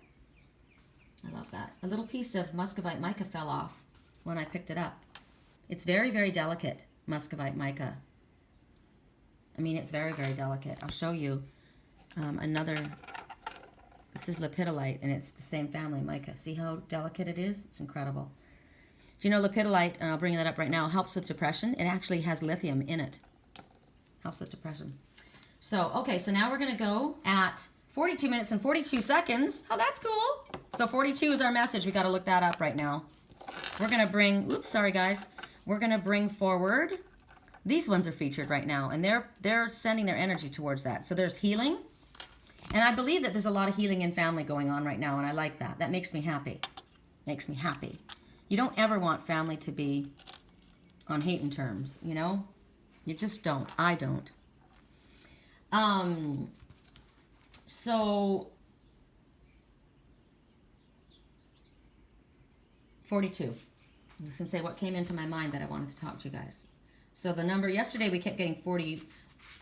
I love that. A little piece of muscovite mica fell off when I picked it up. It's very, very delicate, muscovite mica. I mean, it's very, very delicate. I'll show you another. This is lepidolite, and it's the same family, mica. See how delicate it is? It's incredible. Do you know lepidolite, and I'll bring that up right now, helps with depression. It actually has lithium in it. Helps with depression. So, okay, so now we're going to go at 42 minutes and 42 seconds. Oh, that's cool. So 42 is our message. We got to look that up right now. We're going to bring, oops, sorry guys. We're going to bring forward, these ones are featured right now, and they're sending their energy towards that. So there's healing, and I believe that there's a lot of healing in family going on right now, and I like that. That makes me happy. Makes me happy. You don't ever want family to be on hating terms, you know? You just don't. I don't. So 42. I'm just going to say what came into my mind that I wanted to talk to you guys. So the number, yesterday we kept getting 40.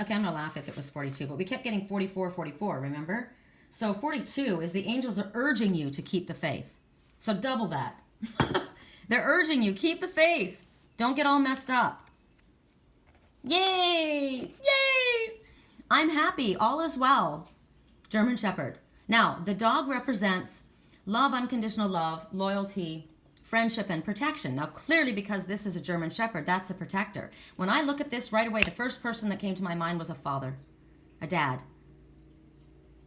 Okay, I'm going to laugh if it was 42, but we kept getting 44, 44, remember? So 42 is the angels are urging you to keep the faith. So double that. They're urging you, keep the faith. Don't get all messed up. Yay! Yay! I'm happy. All is well. German Shepherd. Now, the dog represents love, unconditional love, loyalty, friendship, and protection. Now, clearly, because this is a German Shepherd, that's a protector. When I look at this right away, the first person that came to my mind was a father, a dad.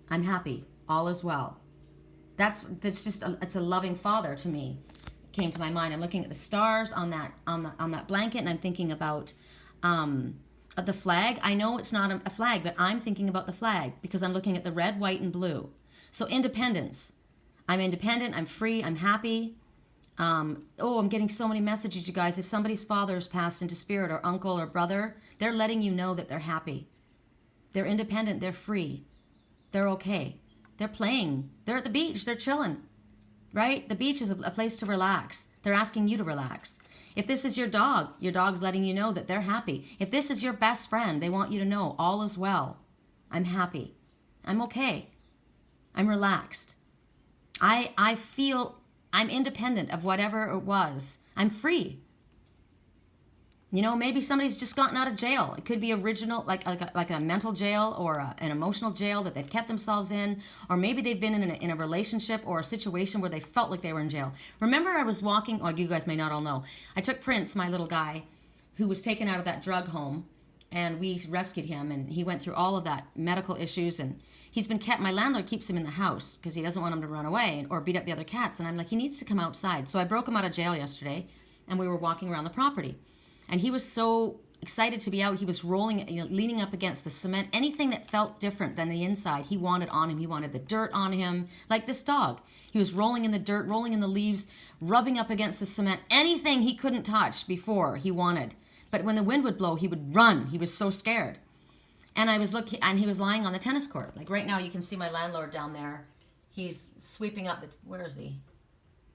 I'm happy. All is well. That's just it's a loving father to me. Came to my mind. I'm looking at the stars on that blanket, and I'm thinking about the flag. I know it's not a flag, but I'm thinking about the flag because I'm looking at the red, white, and blue. So independence. I'm independent. I'm free. I'm happy. I'm getting so many messages, you guys. If somebody's father has passed into spirit, or uncle or brother, they're letting you know that they're happy. They're independent. They're free. They're okay. They're playing. They're at the beach. They're chilling. Right? The beach is a place to relax. They're asking you to relax. If this is your dog's letting you know that they're happy. If this is your best friend, they want you to know all is well. I'm happy. I'm okay. I'm relaxed. I feel I'm independent of whatever it was. I'm free. You know, maybe somebody's just gotten out of jail. It could be original, like a mental jail or an emotional jail that they've kept themselves in. Or maybe they've been in a relationship or a situation where they felt like they were in jail. Remember, I was walking, you guys may not all know, I took Prince, my little guy, who was taken out of that drug home, and we rescued him, and he went through all of that medical issues, and he's been kept, my landlord keeps him in the house because he doesn't want him to run away or beat up the other cats. And I'm like, he needs to come outside. So I broke him out of jail yesterday, and we were walking around the property. And he was so excited to be out. He was rolling, leaning up against the cement. Anything that felt different than the inside, he wanted on him. He wanted the dirt on him, like this dog. He was rolling in the dirt, rolling in the leaves, rubbing up against the cement. Anything he couldn't touch before, he wanted. But when the wind would blow, he would run. He was so scared. And I was looking, and he was lying on the tennis court. Like right now, you can see my landlord down there. He's sweeping up the, where is he?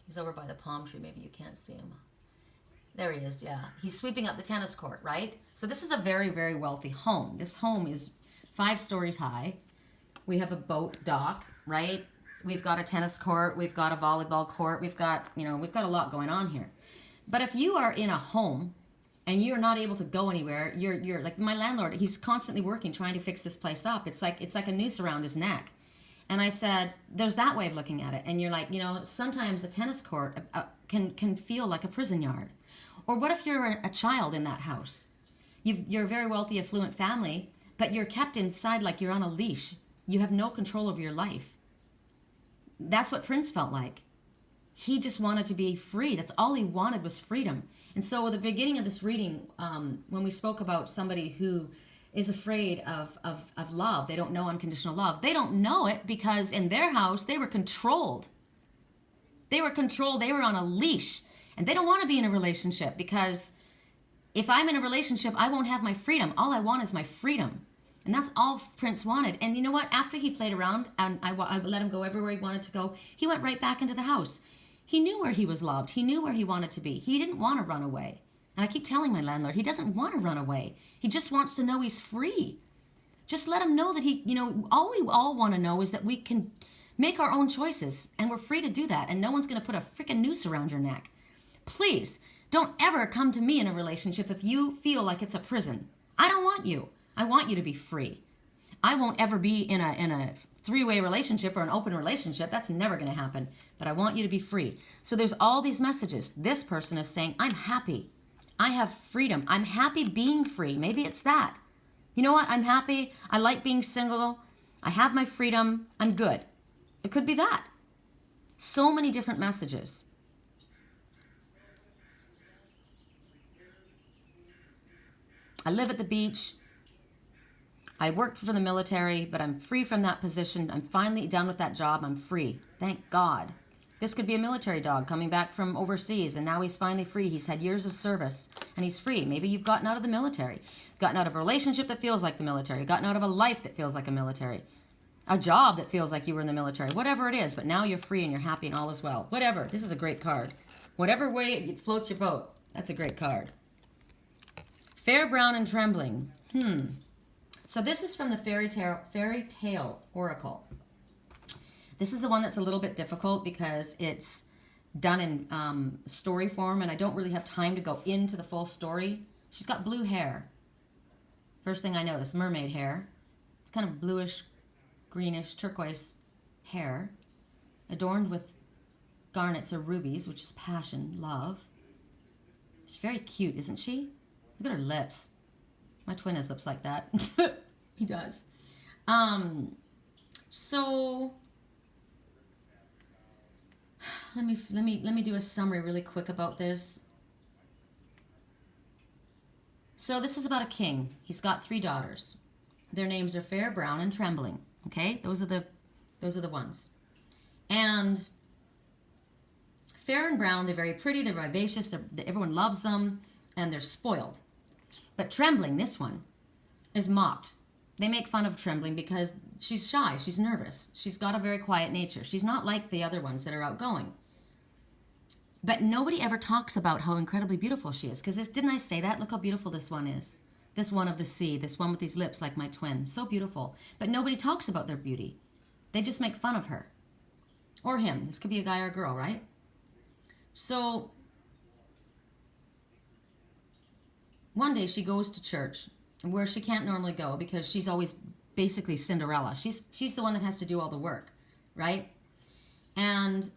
He's over by the palm tree. Maybe you can't see him. There he is, yeah. He's sweeping up the tennis court, right? So this is a very, very wealthy home. This home is 5 stories high. We have a boat dock, right? We've got a tennis court. We've got a volleyball court. We've got a lot going on here. But if you are in a home and you're not able to go anywhere, you're like my landlord, he's constantly working, trying to fix this place up. It's like a noose around his neck. And I said, there's that way of looking at it. And you're like, sometimes a tennis court can feel like a prison yard. Or what if you're a child in that house? You're a very wealthy, affluent family, but you're kept inside like you're on a leash. You have no control over your life. That's what Prince felt like. He just wanted to be free. That's all he wanted was freedom. And so at the beginning of this reading, when we spoke about somebody who is afraid of love, they don't know unconditional love. They don't know it because in their house, they were controlled. They were controlled. They were on a leash. And they don't want to be in a relationship because if I'm in a relationship, I won't have my freedom. All I want is my freedom. And that's all Prince wanted. And you know what? After he played around and I let him go everywhere he wanted to go, he went right back into the house. He knew where he was loved. He knew where he wanted to be. He didn't want to run away. And I keep telling my landlord, he doesn't want to run away. He just wants to know he's free. Just let him know that all we all want to know is that we can make our own choices. And we're free to do that. And no one's going to put a freaking noose around your neck. Please, don't ever come to me in a relationship if you feel like it's a prison. I don't want you. I want you to be free. I won't ever be in a 3-way relationship or an open relationship. That's never going to happen. But I want you to be free. So there's all these messages. This person is saying, I'm happy. I have freedom. I'm happy being free. Maybe it's that. You know what? I'm happy. I like being single. I have my freedom. I'm good. It could be that. So many different messages. I live at the beach. I worked for the military, but I'm free from that position. I'm finally done with that job. I'm free. Thank God. This could be a military dog coming back from overseas, and now he's finally free. He's had years of service, and he's free. Maybe you've gotten out of the military, gotten out of a relationship that feels like the military, gotten out of a life that feels like a military, a job that feels like you were in the military, whatever it is, but now you're free and you're happy and all is well. Whatever. This is a great card. Whatever way it floats your boat, that's a great card. Fair, Brown, and Trembling. So this is from the Faerytale Oracle. This is the one that's a little bit difficult because it's done in story form, and I don't really have time to go into the full story. She's got blue hair. First thing I noticed, mermaid hair. It's kind of bluish, greenish, turquoise hair, adorned with garnets or rubies, which is passion, love. She's very cute, isn't she? Look at her lips. My twin has lips like that. He does. So let me do a summary really quick about this. So this is about a king. He's got 3 daughters. Their names are Fair, Brown, and Trembling. Okay, those are the ones. And Fair and Brown, they're very pretty. They're vivacious. Everyone loves them, and they're spoiled. But Trembling, this one, is mocked. They make fun of Trembling because she's shy. She's nervous. She's got a very quiet nature. She's not like the other ones that are outgoing. But nobody ever talks about how incredibly beautiful she is. Because didn't I say that? Look how beautiful this one is. This one of the sea. This one with these lips like my twin. So beautiful. But nobody talks about their beauty. They just make fun of her. or him. This could be a guy or a girl, right? So one day she goes to church where she can't normally go because she's always basically Cinderella. She's the one that has to do all the work, right? And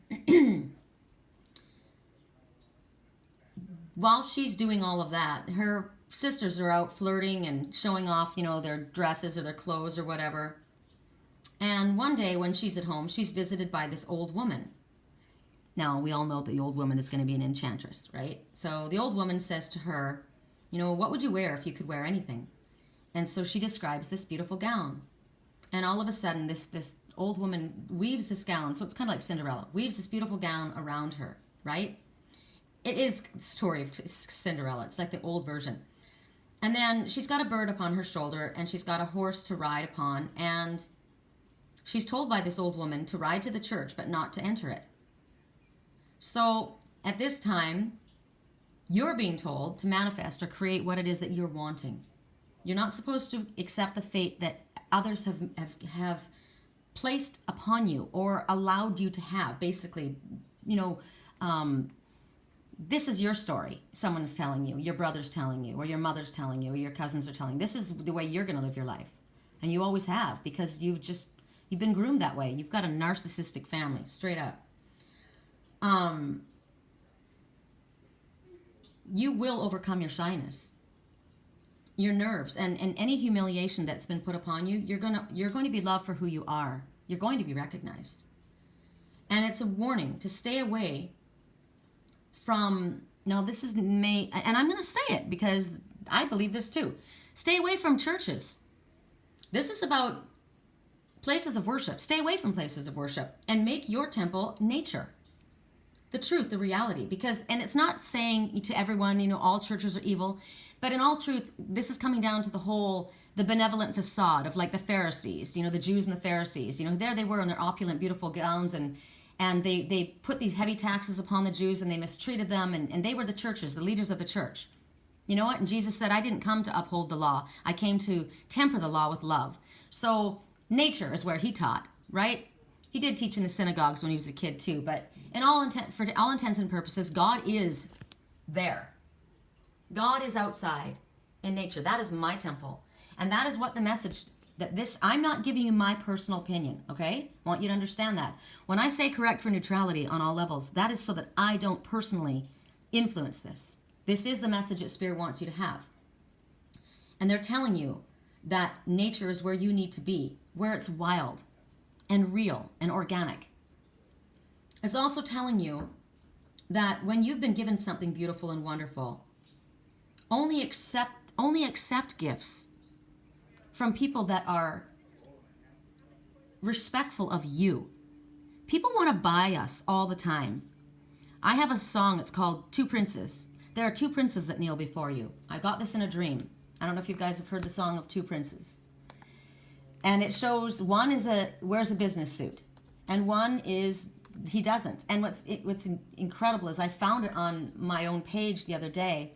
while she's doing all of that, her sisters are out flirting and showing off, you know, their dresses or their clothes or whatever. And one day when she's at home, she's visited by this old woman. Now, we all know that the old woman is going to be an enchantress, right? So the old woman says to her, you know, what would you wear if you could wear anything? And so she describes this beautiful gown. And all of a sudden, this old woman weaves this gown, so it's kind of like Cinderella, weaves this beautiful gown around her, right? It is the story of Cinderella. It's like the old version. And then she's got a bird upon her shoulder, and she's got a horse to ride upon, and she's told by this old woman to ride to the church, but not to enter it. So at this time, you're being told to manifest or create what it is that you're wanting. You're not supposed to accept the fate that others have placed upon you or allowed you to have. Basically, you know, this is your story. Someone is telling you, your brother's telling you, or your mother's telling you, or your cousins are telling you. This is the way you're going to live your life. And you always have, because you've been groomed that way. You've got a narcissistic family, straight up. You will overcome your shyness, your nerves, and any humiliation that's been put upon you. You're going to be loved for who you are. You're going to be recognized. And it's a warning to stay away from, now this is and I'm going to say it because I believe this too. Stay away from churches. This is about places of worship. Stay away from places of worship and make your temple nature. The truth, the reality, because, and it's not saying to everyone, you know, all churches are evil, but in all truth, this is coming down to the benevolent facade of like the Pharisees, you know, the Jews and the Pharisees, you know, there they were in their opulent, beautiful gowns, and they put these heavy taxes upon the Jews, and they mistreated them, and they were the churches, the leaders of the church. You know what? And Jesus said, I didn't come to uphold the law. I came to temper the law with love. So nature is where he taught, right? He did teach in the synagogues when he was a kid too, but for all intents and purposes, God is there. God is outside in nature. That is my temple. And that is what the message, I'm not giving you my personal opinion, okay? I want you to understand that. When I say correct for neutrality on all levels, that is so that I don't personally influence this. This is the message that Spirit wants you to have. And they're telling you that nature is where you need to be, where it's wild and real and organic. It's also telling you that when you've been given something beautiful and wonderful, only accept gifts from people that are respectful of you. People want to buy us all the time. I have a song, it's called Two Princes. There are two princes that kneel before you. I got this in a dream. I don't know if you guys have heard the song of Two Princes. And it shows one wears a business suit, and one he doesn't. And what's incredible is I found it on my own page the other day,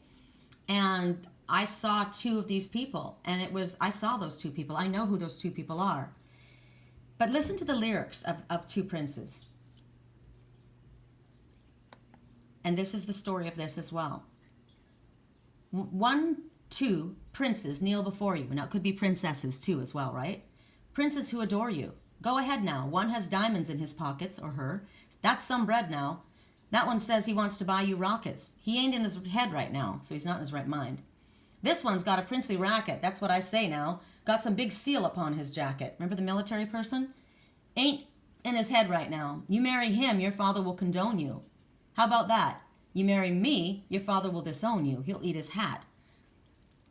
and I saw two of these people, and I saw those two people. I know who those two people are. But listen to the lyrics of Two Princes. And this is the story of this as well. Two princes kneel before you. Now, it could be princesses too as well, right? Princes who adore you. Go ahead now. One has diamonds in his pockets, or her. That's some bread now. That one says he wants to buy you rockets. He ain't in his head right now, so he's not in his right mind. This one's got a princely racket. That's what I say now. Got some big seal upon his jacket. Remember the military person? Ain't in his head right now. You marry him, your father will condone you. How about that? You marry me, your father will disown you. He'll eat his hat.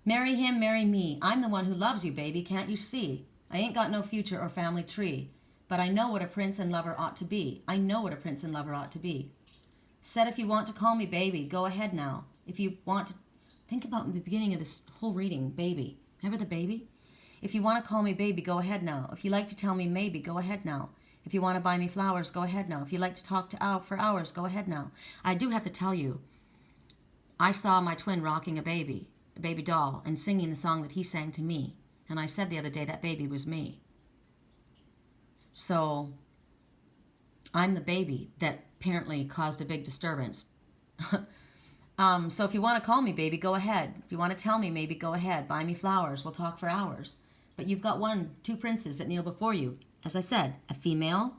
Marry him, marry me. I'm the one who loves you, baby. Can't you see? I ain't got no future or family tree, but I know what a prince and lover ought to be. I know what a prince and lover ought to be. Said if you want to call me baby, go ahead now. If you want to, think about in the beginning of this whole reading, baby. Remember the baby? If you want to call me baby, go ahead now. If you like to tell me maybe, go ahead now. If you want to buy me flowers, go ahead now. If you like to talk for hours, go ahead now. I do have to tell you, I saw my twin rocking a baby doll, and singing the song that he sang to me. And I said the other day that baby was me. So I'm the baby that apparently caused a big disturbance. So if you want to call me baby, go ahead. If you want to tell me, maybe go ahead. Buy me flowers. We'll talk for hours. But you've got two princes that kneel before you. As I said, a female,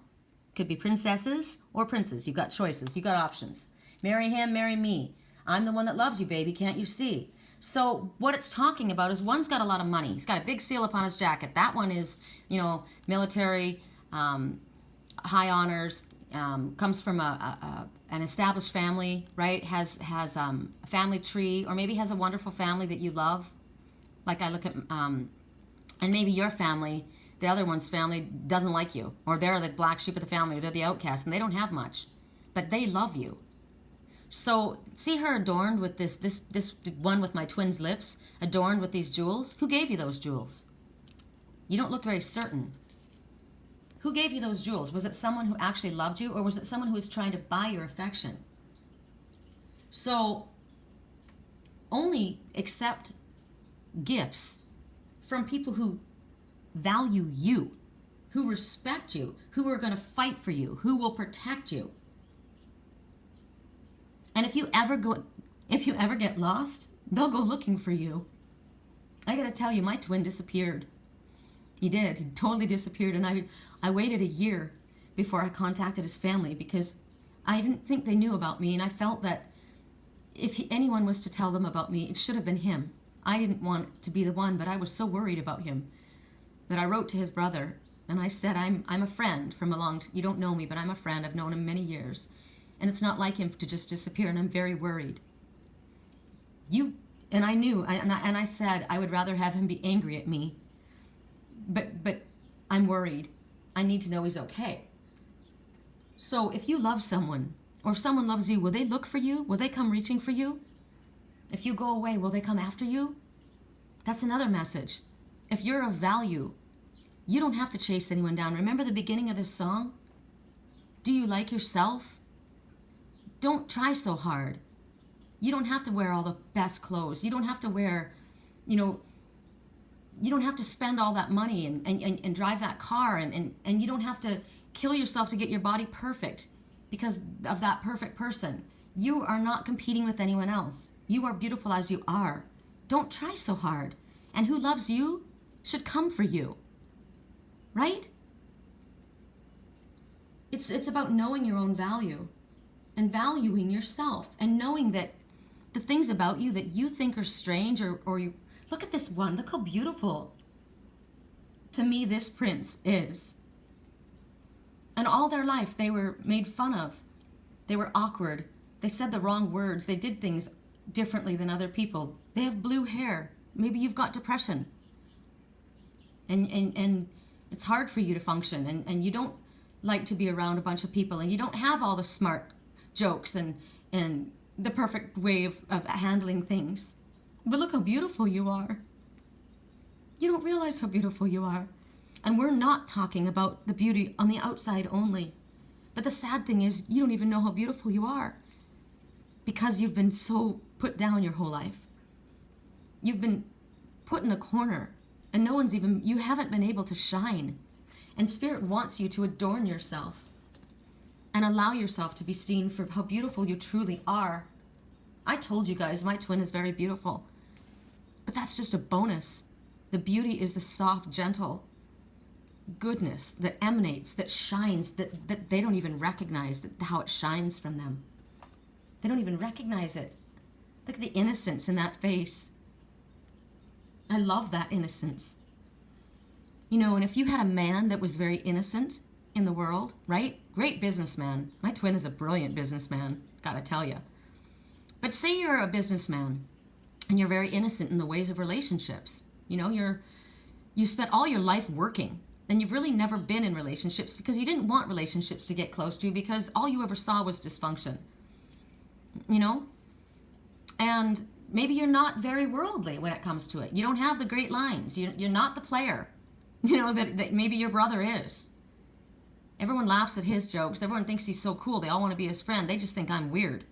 could be princesses or princes. You've got choices. You've got options. Marry him, marry me. I'm the one that loves you, baby. Can't you see? So what it's talking about is one's got a lot of money. He's got a big seal upon his jacket. That one is, military, high honors, comes from an established family, right? Has a family tree, or maybe has a wonderful family that you love. Like I look at, and maybe your family, the other one's family doesn't like you, or they're the black sheep of the family, or they're the outcast, and they don't have much, but they love you. So see her adorned with this one with my twin's lips, adorned with these jewels. Who gave you those jewels? You don't look very certain. Who gave you those jewels? Was it someone who actually loved you, or was it someone who was trying to buy your affection? So only accept gifts from people who value you, who respect you, who are going to fight for you, who will protect you. And if you ever get lost, they'll go looking for you. I got to tell you, my twin disappeared. He did. He totally disappeared, and I waited a year before I contacted his family because I didn't think they knew about me, and I felt that if anyone was to tell them about me, it should have been him. I didn't want to be the one, but I was so worried about him that I wrote to his brother, and I said, I'm a friend from you don't know me, but I'm a friend. I've known him many years, and it's not like him to just disappear, and I'm very worried. And I knew, and I said I would rather have him be angry at me, but I'm worried. I need to know he's okay. So if you love someone, or if someone loves you, will they look for you? Will they come reaching for you? If you go away, will they come after you? That's another message. If you're of value, you don't have to chase anyone down. Remember the beginning of this song? Do you like yourself? Don't try so hard. You don't have to wear all the best clothes. You don't have to wear, you don't have to spend all that money and drive that car, and you don't have to kill yourself to get your body perfect because of that perfect person. You are not competing with anyone else. You are beautiful as you are. Don't try so hard. And who loves you should come for you. Right? It's about knowing your own value and valuing yourself and knowing that the things about you that you think are strange or you look at this one, look how beautiful to me this prince is. And all their life they were made fun of. They were awkward. They said the wrong words. They did things differently than other people. They have blue hair. Maybe you've got depression. And it's hard for you to function, and you don't like to be around a bunch of people, and you don't have all the smart jokes and the perfect way of handling things. But look how beautiful you are. You don't realize how beautiful you are. And we're not talking about the beauty on the outside only. But the sad thing is, you don't even know how beautiful you are because you've been so put down your whole life. You've been put in the corner, and you haven't been able to shine. And Spirit wants you to adorn yourself and allow yourself to be seen for how beautiful you truly are. I told you guys, my twin is very beautiful. But that's just a bonus. The beauty is the soft, gentle goodness that emanates, that shines, that they don't even recognize how it shines from them. They don't even recognize it. Look at the innocence in that face. I love that innocence. And if you had a man that was very innocent in the world, right? Great businessman. My twin is a brilliant businessman, gotta tell you. But say you're a businessman and you're very innocent in the ways of relationships. You spent all your life working, and you've really never been in relationships because you didn't want relationships to get close to you because all you ever saw was dysfunction. And maybe you're not very worldly when it comes to it. You don't have the great lines. You're not the player, that maybe your brother is. Everyone laughs at his jokes. Everyone thinks he's so cool. They all want to be his friend. They just think I'm weird.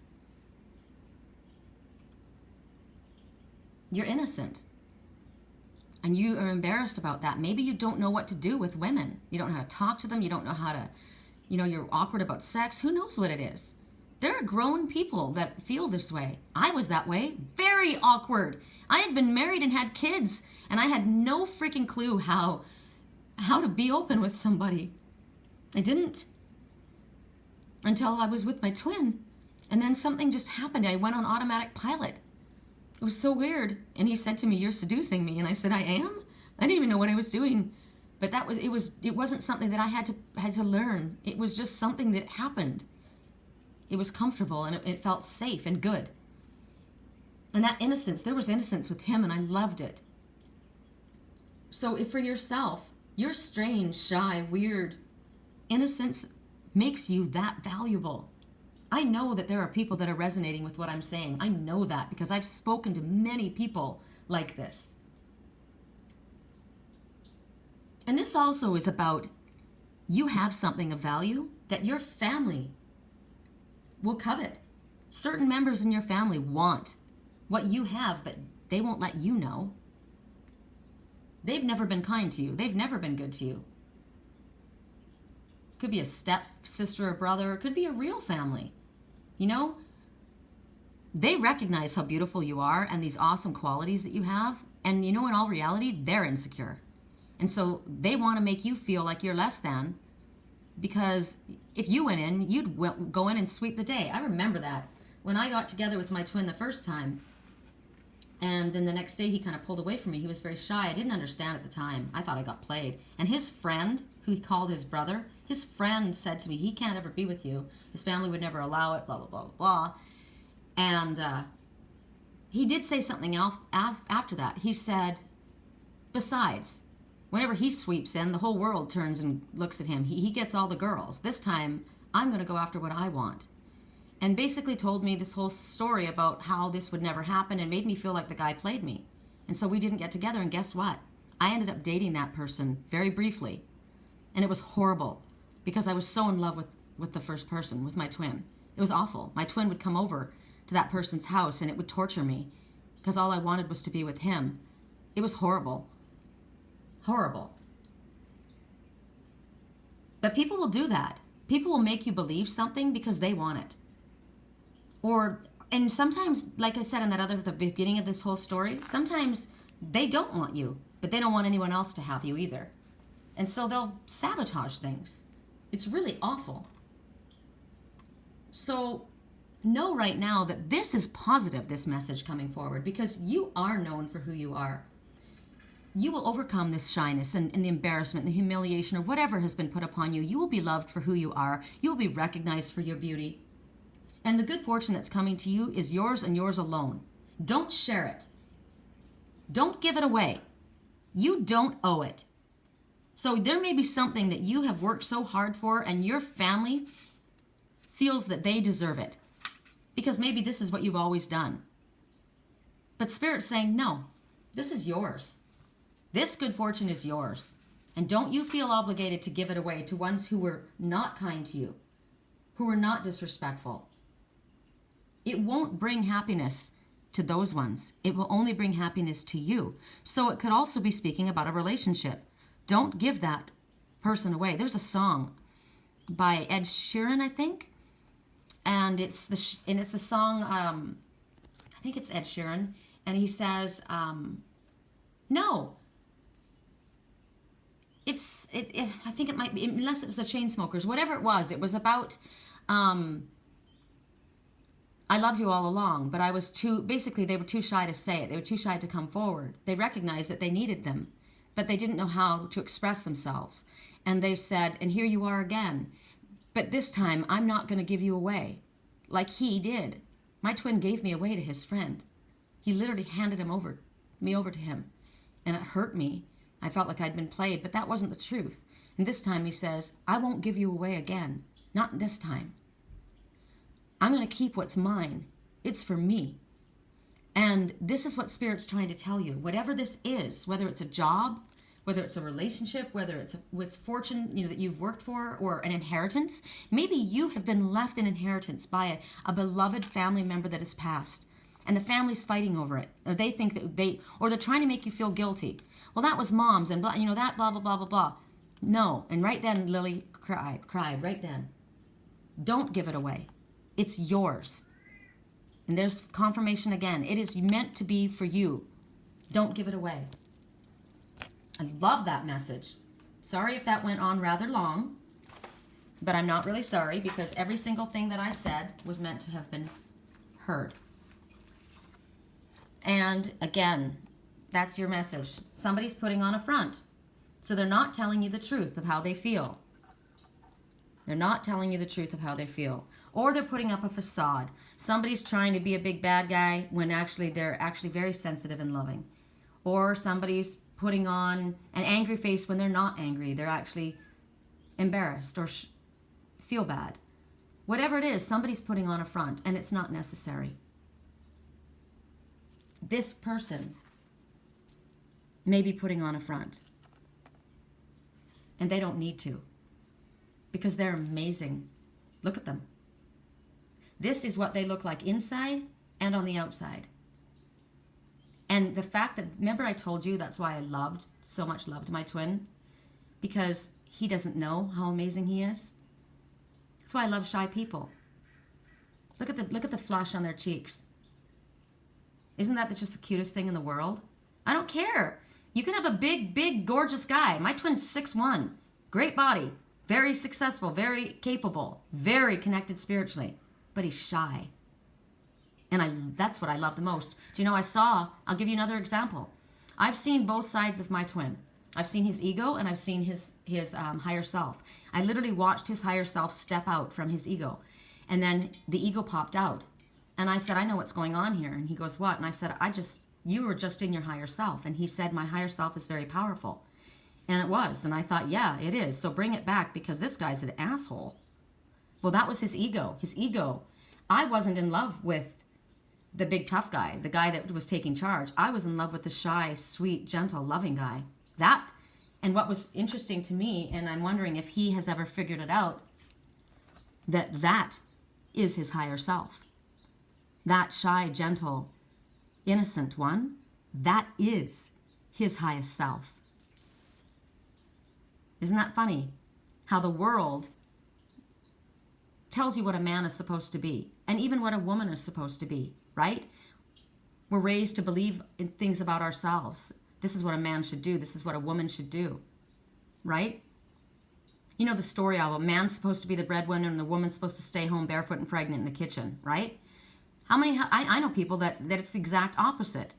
You're innocent. And you are embarrassed about that. Maybe you don't know what to do with women. You don't know how to talk to them. You don't know how to, you're awkward about sex. Who knows what it is? There are grown people that feel this way. I was that way. Very awkward. I had been married and had kids, and I had no freaking clue how to be open with somebody. I didn't. Until I was with my twin. And then something just happened. I went on automatic pilot. It was so weird. And he said to me, "You're seducing me." And I said, "I am?" I didn't even know what I was doing. But it wasn't something that I had to learn. It was just something that happened. It was comfortable, and it felt safe and good. And that innocence, there was innocence with him, and I loved it. So if for yourself, you're strange, shy, weird, innocence makes you that valuable. I know that there are people that are resonating with what I'm saying. I know that because I've spoken to many people like this. And this also is about you have something of value that your family will covet. Certain members in your family want what you have, but they won't let you know. They've never been kind to you. They've never been good to you. Could be a step sister or brother. It could be a real family. They recognize how beautiful you are and these awesome qualities that you have. And in all reality, they're insecure. And so they want to make you feel like you're less than, because if you went in, you'd go in and sweep the day. I remember that when I got together with my twin the first time. And then the next day he kind of pulled away from me. He was very shy. I didn't understand at the time. I thought I got played. And his friend, who he called his brother, his friend said to me, "He can't ever be with you. His family would never allow it, blah, blah, blah, blah, blah." And he did say something else after that. He said, "Besides, whenever he sweeps in, the whole world turns and looks at him. He gets all the girls. This time, I'm going to go after what I want." And basically told me this whole story about how this would never happen and made me feel like the guy played me. And so we didn't get together, and guess what? I ended up dating that person very briefly. And it was horrible because I was so in love with the first person, with my twin. It was awful. My twin would come over to that person's house and it would torture me because all I wanted was to be with him. It was horrible. Horrible. But people will do that. People will make you believe something because they want it. And sometimes, like I said in the beginning of this whole story, sometimes they don't want you, but they don't want anyone else to have you either. And so they'll sabotage things. It's really awful. So know right now that this is positive, this message coming forward, because you are known for who you are. You will overcome this shyness and the embarrassment and the humiliation or whatever has been put upon you. You will be loved for who you are. You will be recognized for your beauty. And the good fortune that's coming to you is yours and yours alone. Don't share it. Don't give it away. You don't owe it. So there may be something that you have worked so hard for and your family feels that they deserve it. Because maybe this is what you've always done. But Spirit's saying, no, this is yours. This good fortune is yours. And don't you feel obligated to give it away to ones who were not kind to you, who were not disrespectful. It won't bring happiness to those ones. It will only bring happiness to you. So it could also be speaking about a relationship. Don't give that person away. There's a song by Ed Sheeran, I think. And it's the song, I think it's Ed Sheeran. And he says, no. I think it might be, unless it was the Chainsmokers, whatever it was about, I loved you all along, but they were too shy to say it. They were too shy to come forward. They recognized that they needed them, but they didn't know how to express themselves. And they said, and here you are again. But this time, I'm not going to give you away like he did. My twin gave me away to his friend. He literally handed me over to him. And it hurt me. I felt like I'd been played, but that wasn't the truth. And this time he says, I won't give you away again. Not this time. I'm going to keep what's mine. It's for me. And this is what Spirit's trying to tell you. Whatever this is, whether it's a job, whether it's a relationship, whether it's with fortune, that you've worked for, or an inheritance, maybe you have been left an inheritance by a beloved family member that has passed, and the family's fighting over it, or they think that they're trying to make you feel guilty. Well, that was mom's, and blah, that blah, blah, blah, blah, blah. No, and right then Lily cried right then. Don't give it away. It's yours. And there's confirmation again. It is meant to be for you. Don't give it away. I love that message. Sorry if that went on rather long, but I'm not really sorry because every single thing that I said was meant to have been heard. And again, that's your message. Somebody's putting on a front. So they're not telling you the truth of how they feel. They're not telling you the truth of how they feel. Or they're putting up a facade. Somebody's trying to be a big bad guy when actually they're actually very sensitive and loving. Or somebody's putting on an angry face when they're not angry. They're actually embarrassed or feel bad. Whatever it is, somebody's putting on a front, and it's not necessary. This person may be putting on a front, and they don't need to, because they're amazing. Look at them. This is what they look like inside and on the outside. And the fact that, remember I told you that's why I so much loved my twin? Because he doesn't know how amazing he is. That's why I love shy people. Look at the flush on their cheeks. Isn't that just the cutest thing in the world? I don't care. You can have a big, gorgeous guy. My twin's 6'1", great body, very successful, very capable, very connected spiritually, but he's shy. And that's what I love the most. Do you know, I'll give you another example. I've seen both sides of my twin. I've seen his ego and I've seen his higher self. I literally watched his higher self step out from his ego. And then the ego popped out. And I said, I know what's going on here. And he goes, what? And I said, you were just in your higher self. And he said, my higher self is very powerful. And it was. And I thought, yeah, it is. So bring it back because this guy's an asshole. Well, that was his ego. His ego. I wasn't in love with the big tough guy, the guy that was taking charge. I was in love with the shy, sweet, gentle, loving guy. And what was interesting to me, and I'm wondering if he has ever figured it out, that is his higher self. That shy, gentle, innocent one, that is his highest self. Isn't that funny? How the world tells you what a man is supposed to be, and even what a woman is supposed to be, right? We're raised to believe in things about ourselves. This is what a man should do. This is what a woman should do, right? You know the story of a man's supposed to be the breadwinner and the woman's supposed to stay home barefoot and pregnant in the kitchen, right? I know people that it's the exact opposite.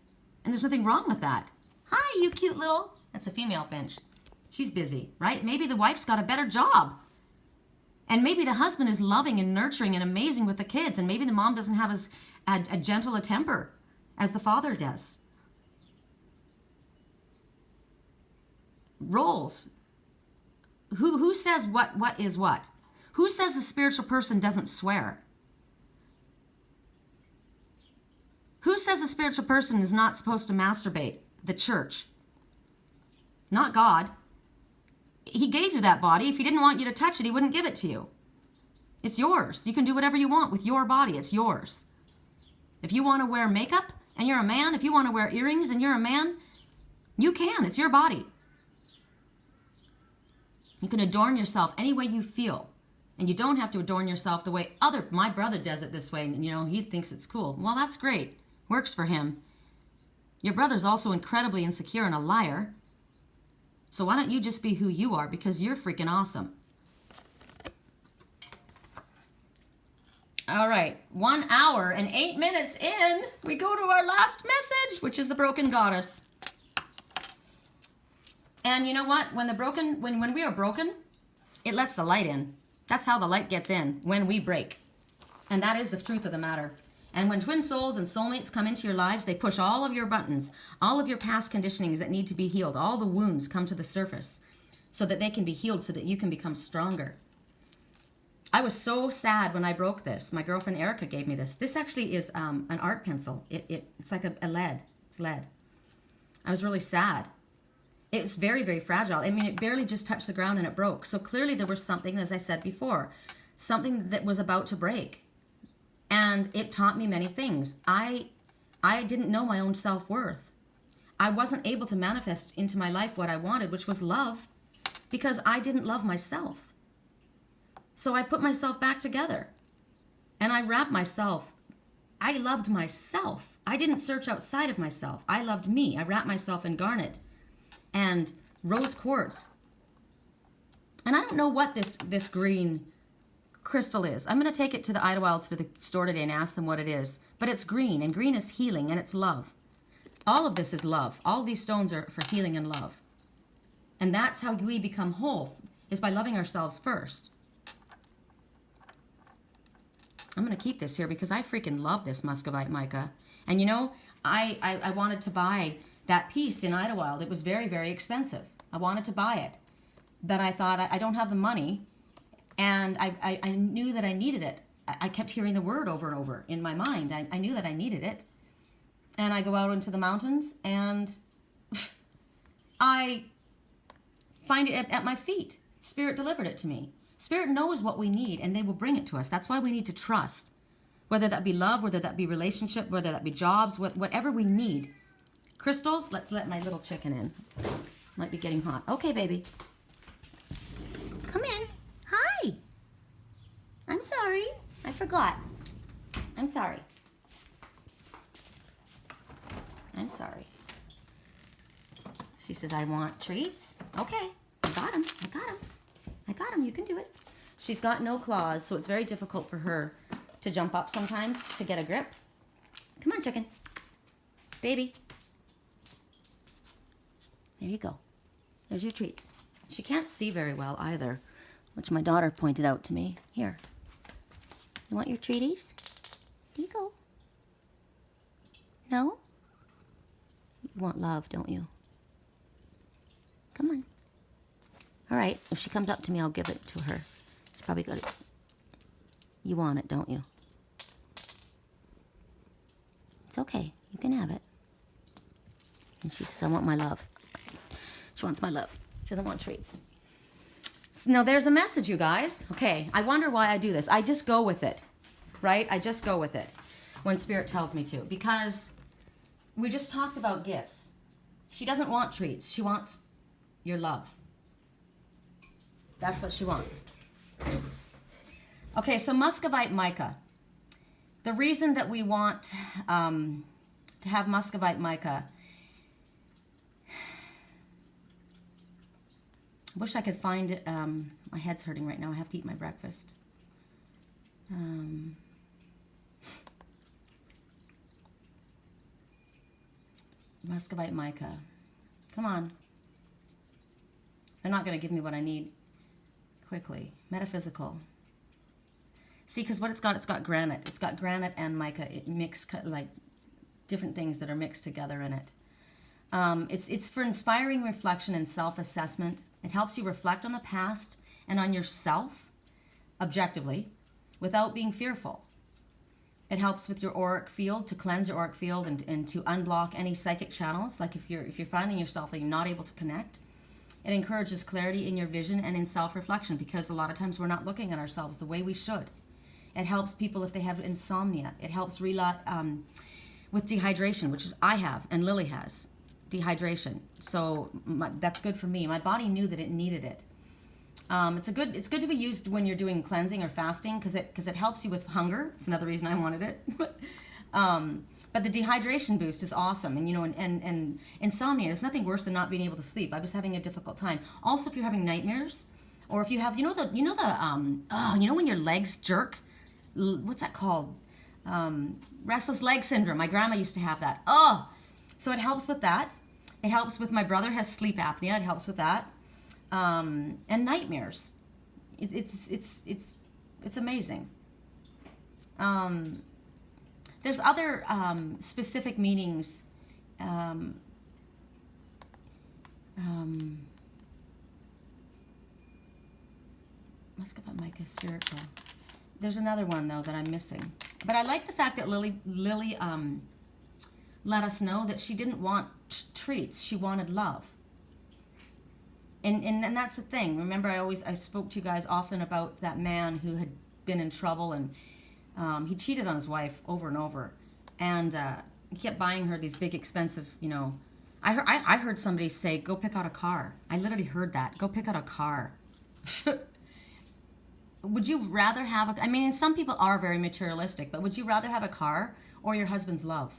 And there's nothing wrong with that. Hi, you cute little, that's a female finch. She's busy, right? Maybe the wife's got a better job. And maybe the husband is loving and nurturing and amazing with the kids. And maybe the mom doesn't have as a gentle a temper as the father does. Roles. Who says what is what? Who says a spiritual person doesn't swear? Who says a spiritual person is not supposed to masturbate? The church. Not God. He gave you that body. If he didn't want you to touch it, he wouldn't give it to you. It's yours. You can do whatever you want with your body. It's yours. If you want to wear makeup and you're a man, if you want to wear earrings and you're a man, you can. It's your body. You can adorn yourself any way you feel. And you don't have to adorn yourself the way my brother does it this way. And, he thinks it's cool. Well, that's great. Works for him. Your brother's also incredibly insecure and a liar. So why don't you just be who you are, because you're freaking awesome. All right, 1 hour and 8 minutes in, we go to our last message, which is the broken goddess. And you know what? When we are broken, it lets the light in. That's how the light gets in, when we break. And that is the truth of the matter. And when twin souls and soulmates come into your lives, they push all of your buttons, all of your past conditionings that need to be healed, all the wounds come to the surface so that they can be healed, so that you can become stronger. I was so sad when I broke this. My girlfriend Erica gave me this. This actually is an art pencil. It's like a lead. It's lead. I was really sad. It's very, very fragile. I mean, it barely just touched the ground and it broke. So clearly there was something, as I said before, something that was about to break. And it taught me many things. I didn't know my own self-worth. I wasn't able to manifest into my life what I wanted, which was love, because I didn't love myself. So I put myself back together and I wrapped myself. I loved myself. I didn't search outside of myself. I loved me. I wrapped myself in garnet and rose quartz. And I don't know what this green crystal is. I'm going to take it to the Idlewild to the store today and ask them what it is. But it's green, and green is healing, and it's love. All of this is love. All these stones are for healing and love. And that's how we become whole, is by loving ourselves first. I'm going to keep this here because I freaking love this muscovite mica. And you know, I wanted to buy that piece in Idlewild. It was very, very expensive. I wanted to buy it. But I thought, I don't have the money. And I knew that I needed it. I kept hearing the word over and over in my mind. I knew that I needed it. And I go out into the mountains and I find it at my feet. Spirit delivered it to me. Spirit knows what we need and they will bring it to us. That's why we need to trust. Whether that be love, whether that be relationship, whether that be jobs, whatever we need. Crystals, let's let my little chicken in. Might be getting hot. Okay, baby. Come in. Hi. I'm sorry. I forgot. I'm sorry. I'm sorry. She says, I want treats. Okay. I got him. I got him. I got him. You can do it. She's got no claws, so it's very difficult for her to jump up sometimes to get a grip. Come on, chicken. Baby. There you go. There's your treats. She can't see very well either, which my daughter pointed out to me. Here. You want your treaties? Here you go. No? You want love, don't you? Come on. All right. If she comes up to me, I'll give it to her. She's probably got it. You want it, don't you? It's okay. You can have it. And she says, I want my love. She wants my love. She doesn't want treats. So now there's a message, you guys. Okay, I wonder why I do this. I just go with it, right? I just go with it when Spirit tells me to. Because we just talked about gifts. She doesn't want treats. She wants your love. That's what she wants. Okay, so muscovite mica. The reason that we want to have muscovite mica, I wish I could find it. My head's hurting right now. I have to eat my breakfast. Muscovite mica. Come on. They're not going to give me what I need quickly. Metaphysical. See, because what it's got granite. It's got granite and mica. It mixed, like, different things that are mixed together in it. It's for inspiring reflection and self-assessment. It helps you reflect on the past and on yourself objectively without being fearful. It helps with your auric field, to cleanse your auric field and to unblock any psychic channels. Like if you're finding yourself that you're not able to connect. It encourages clarity in your vision and in self-reflection, because a lot of times we're not looking at ourselves the way we should. It helps people if they have insomnia. It helps with dehydration, which is I have and Lily has. Dehydration. So that's good for me. My body knew that it needed it. It's good to be used when you're doing cleansing or fasting, because it helps you with hunger. It's another reason I wanted it. But the dehydration boost is awesome, and and insomnia. There's nothing worse than not being able to sleep. I was having a difficult time. Also, if you're having nightmares, or if you have when your legs jerk, what's that called? Restless leg syndrome. My grandma used to have that. So it helps with that. It helps with, my brother has sleep apnea. It helps with that. And nightmares. It's amazing. There's other specific meanings. Muscovite mica spiritual. There's another one though that I'm missing. But I like the fact that Lily let us know that she didn't want treats. She wanted love. And that's the thing. Remember, I spoke to you guys often about that man who had been in trouble, and he cheated on his wife over and over, and he kept buying her these big expensive, I heard somebody say, go pick out a car. I literally heard that. Go pick out a car. would you rather have I mean, some people are very materialistic, but would you rather have a car or your husband's love?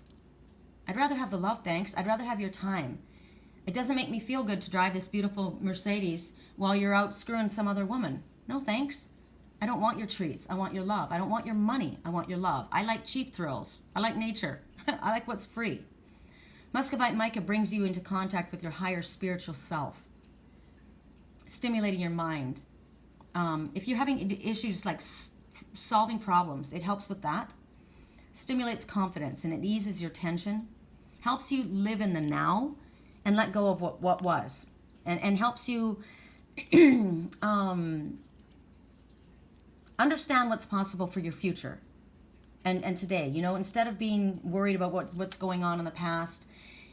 I'd rather have the love, thanks. I'd rather have your time. It doesn't make me feel good to drive this beautiful Mercedes while you're out screwing some other woman. No, thanks. I don't want your treats. I want your love. I don't want your money. I want your love. I like cheap thrills. I like nature. I like what's free. Muscovite mica brings you into contact with your higher spiritual self, stimulating your mind. If you're having issues like solving problems, it helps with that. Stimulates confidence and it eases your tension. Helps you live in the now and let go of what was. And helps you understand what's possible for your future and today. You know, instead of being worried about what's going on in the past.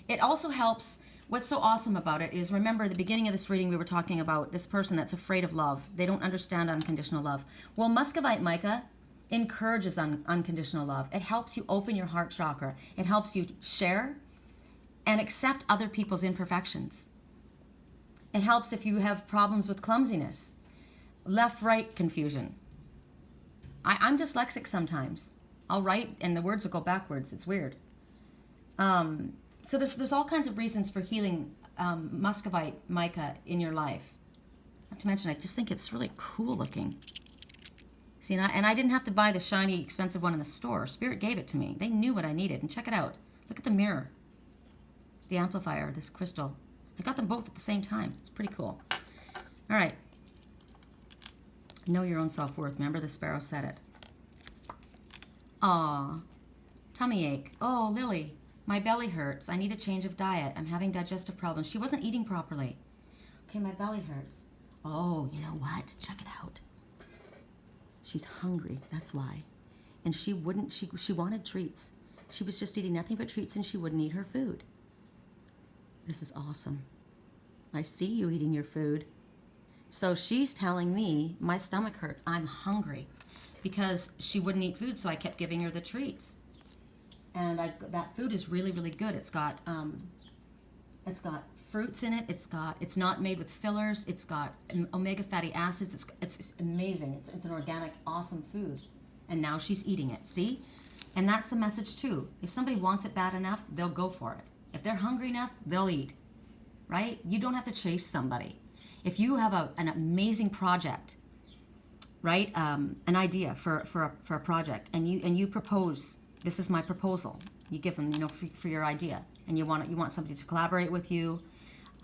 It also helps. What's so awesome about it is, remember at the beginning of this reading we were talking about this person that's afraid of love. They don't understand unconditional love. Well, Muscovite mica encourages unconditional love. It helps you open your heart chakra. It helps you share and accept other people's imperfections. It helps if you have problems with clumsiness, left-right confusion. I'm dyslexic sometimes. I'll write and the words will go backwards. It's weird. So there's all kinds of reasons for healing Muscovite mica in your life. Not to mention, I just think it's really cool looking. See, and I didn't have to buy the shiny, expensive one in the store. Spirit gave it to me. They knew what I needed. And check it out. Look at the mirror. The amplifier, this crystal. I got them both at the same time. It's pretty cool. All right. Know your own self-worth. Remember the sparrow said it. Aw. Tummy ache. Oh, Lily. My belly hurts. I need a change of diet. I'm having digestive problems. She wasn't eating properly. Okay, my belly hurts. Oh, you know what? Check it out. She's hungry. That's why. And she wanted treats. She was just eating nothing but treats and she wouldn't eat her food. This is awesome. I see you eating your food. So she's telling me my stomach hurts. I'm hungry because she wouldn't eat food, so I kept giving her the treats. And that food is really, really good. It's got fruits in it. It's not made with fillers. It's got omega fatty acids. It's amazing. It's an organic, awesome food. And now she's eating it. See? And that's the message too. If somebody wants it bad enough, they'll go for it. If they're hungry enough, they'll eat. Right? You don't have to chase somebody. If you have an amazing project, right? An idea for a project, and you propose. This is my proposal. You give them, for your idea, and you want somebody to collaborate with you,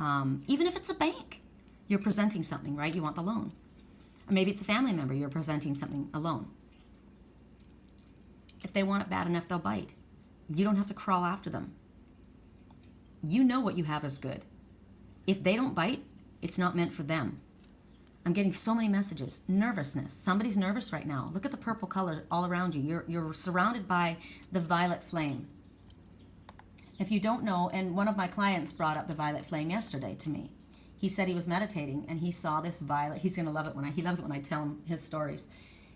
even if it's a bank. You're presenting something, right? You want the loan, or maybe it's a family member. You're presenting something, a loan. If they want it bad enough, they'll bite. You don't have to crawl after them. You know what you have is good. If they don't bite, it's not meant for them. I'm getting so many messages. Nervousness. Somebody's nervous right now. Look at the purple color all around you. You're surrounded by the violet flame. If you don't know, and one of my clients brought up the violet flame yesterday to me. He said he was meditating and he saw this violet. He's going to love it he loves it when I tell him his stories.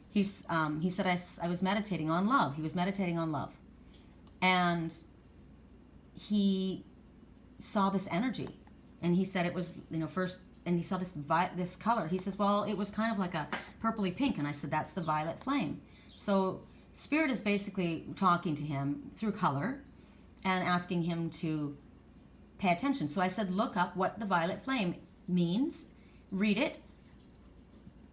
He said I was meditating on love. He was meditating on love. And he saw this energy. And he said it was, first, and he saw this color. He says, well, it was kind of like a purpley pink. And I said, that's the violet flame. So Spirit is basically talking to him through color and asking him to pay attention. So I said, look up what the violet flame means, read it.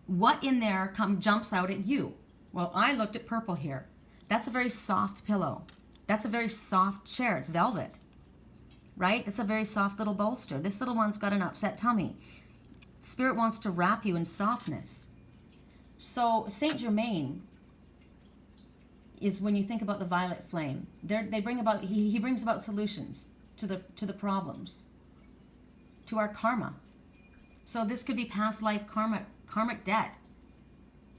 What in there jumps out at you? Well, I looked at purple here. That's a very soft pillow. That's a very soft chair. It's velvet. Right? It's a very soft little bolster. This little one's got an upset tummy. Spirit wants to wrap you in softness. So Saint Germain is, when you think about the violet flame, he brings about solutions to the problems, to our karma. So this could be past life karmic debt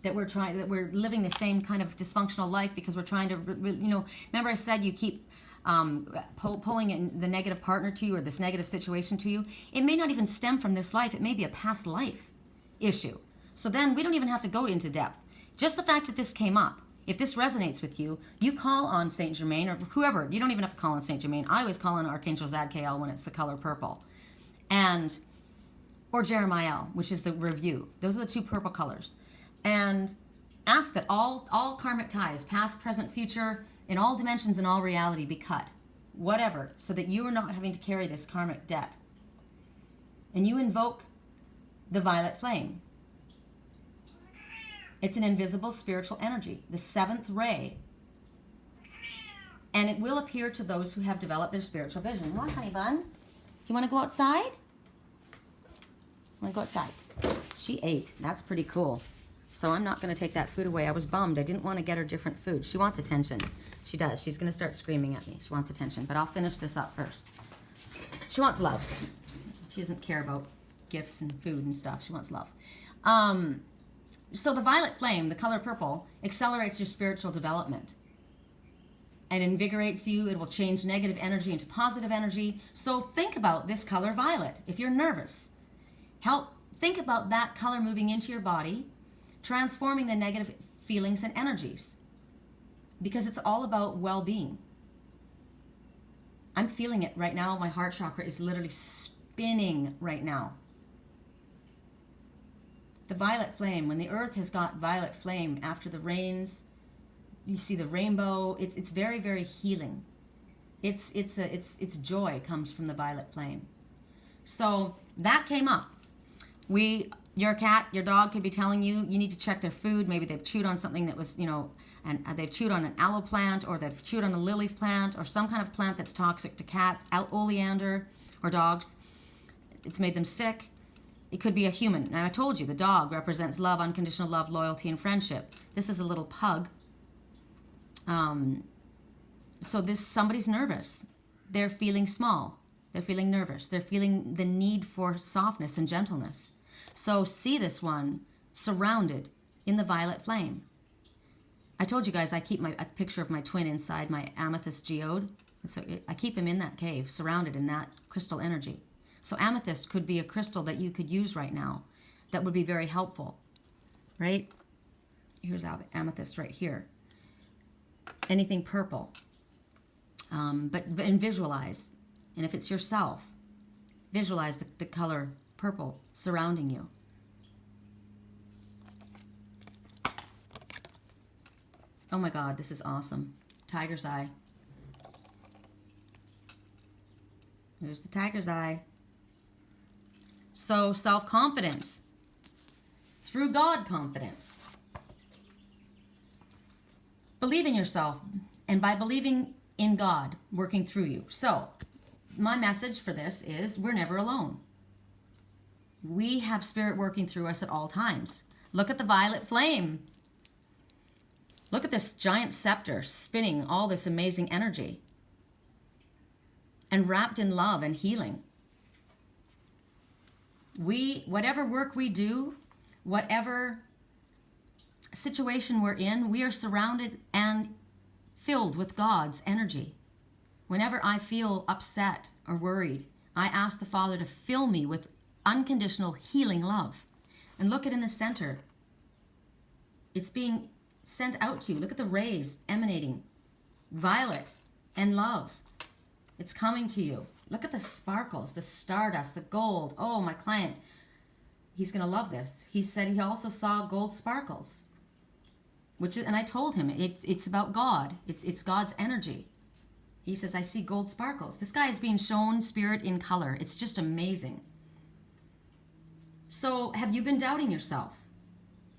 that we're living the same kind of dysfunctional life because we're trying to, remember I said you keep pulling in the negative partner to you or this negative situation to you. It may not even stem from this life. It may be a past life issue. So then we don't even have to go into depth. Just the fact that this came up, if this resonates with you, you call on Saint Germain or whoever. You don't even have to call on Saint Germain. I always call on Archangel Zadkiel when it's the color purple. Or Jeremiah, which is the review. Those are the two purple colors. and ask that all karmic ties, past, present, future, in all dimensions and all reality, be cut. Whatever, so that you are not having to carry this karmic debt. And you invoke the violet flame. It's an invisible spiritual energy, the seventh ray. And it will appear to those who have developed their spiritual vision. What, honey bun? Do you want to go outside? Want to go outside? She ate. That's pretty cool. So I'm not going to take that food away. I was bummed. I didn't want to get her different food. She wants attention. She does. She's going to start screaming at me. She wants attention. But I'll finish this up first. She wants love. She doesn't care about gifts and food and stuff. She wants love. So the violet flame, the color purple, accelerates your spiritual development and invigorates you. It will change negative energy into positive energy. So think about this color violet. If you're nervous, think about that color moving into your body, transforming the negative feelings and energies, because it's all about well-being. I'm feeling it right now. My heart chakra is literally spinning right now. The violet flame, when the earth has got violet flame after the rains, you see the rainbow. It's very, very healing. It's joy comes from the violet flame. So that came up. Your cat, your dog could be telling you need to check their food. Maybe they've chewed on something that was, and they've chewed on an aloe plant, or they've chewed on a lily plant, or some kind of plant that's toxic to cats, oleander, or dogs. It's made them sick. It could be a human. And I told you, the dog represents love, unconditional love, loyalty, and friendship. This is a little pug. So somebody's nervous. They're feeling small. They're feeling nervous. They're feeling the need for softness and gentleness. So see this one surrounded in the violet flame. I told you guys I keep a picture of my twin inside my amethyst geode. And so I keep him in that cave, surrounded in that crystal energy. So amethyst could be a crystal that you could use right now that would be very helpful, right? Here's amethyst right here. Anything purple, and visualize. And if it's yourself, visualize the color purple surrounding you. Oh my God, this is awesome. Tiger's eye. Here's the tiger's eye. So self-confidence. Through God confidence. Believe in yourself, and by believing in God working through you. So my message for this is we're never alone. We have spirit working through us at all times. Look at the violet flame. Look at this giant scepter spinning all this amazing energy and wrapped in love and healing. Whatever work we do, whatever situation we're in, we are surrounded and filled with God's energy. Whenever I feel upset or worried, I ask the Father to fill me with unconditional healing love. And look at in the center. It's being sent out to you. Look at the rays emanating. Violet and love. It's coming to you. Look at the sparkles, the stardust, the gold. Oh, my client, he's going to love this. He said he also saw gold sparkles. And I told him, it's about God. It's God's energy. He says, I see gold sparkles. This guy is being shown spirit in color. It's just amazing. So have you been doubting yourself?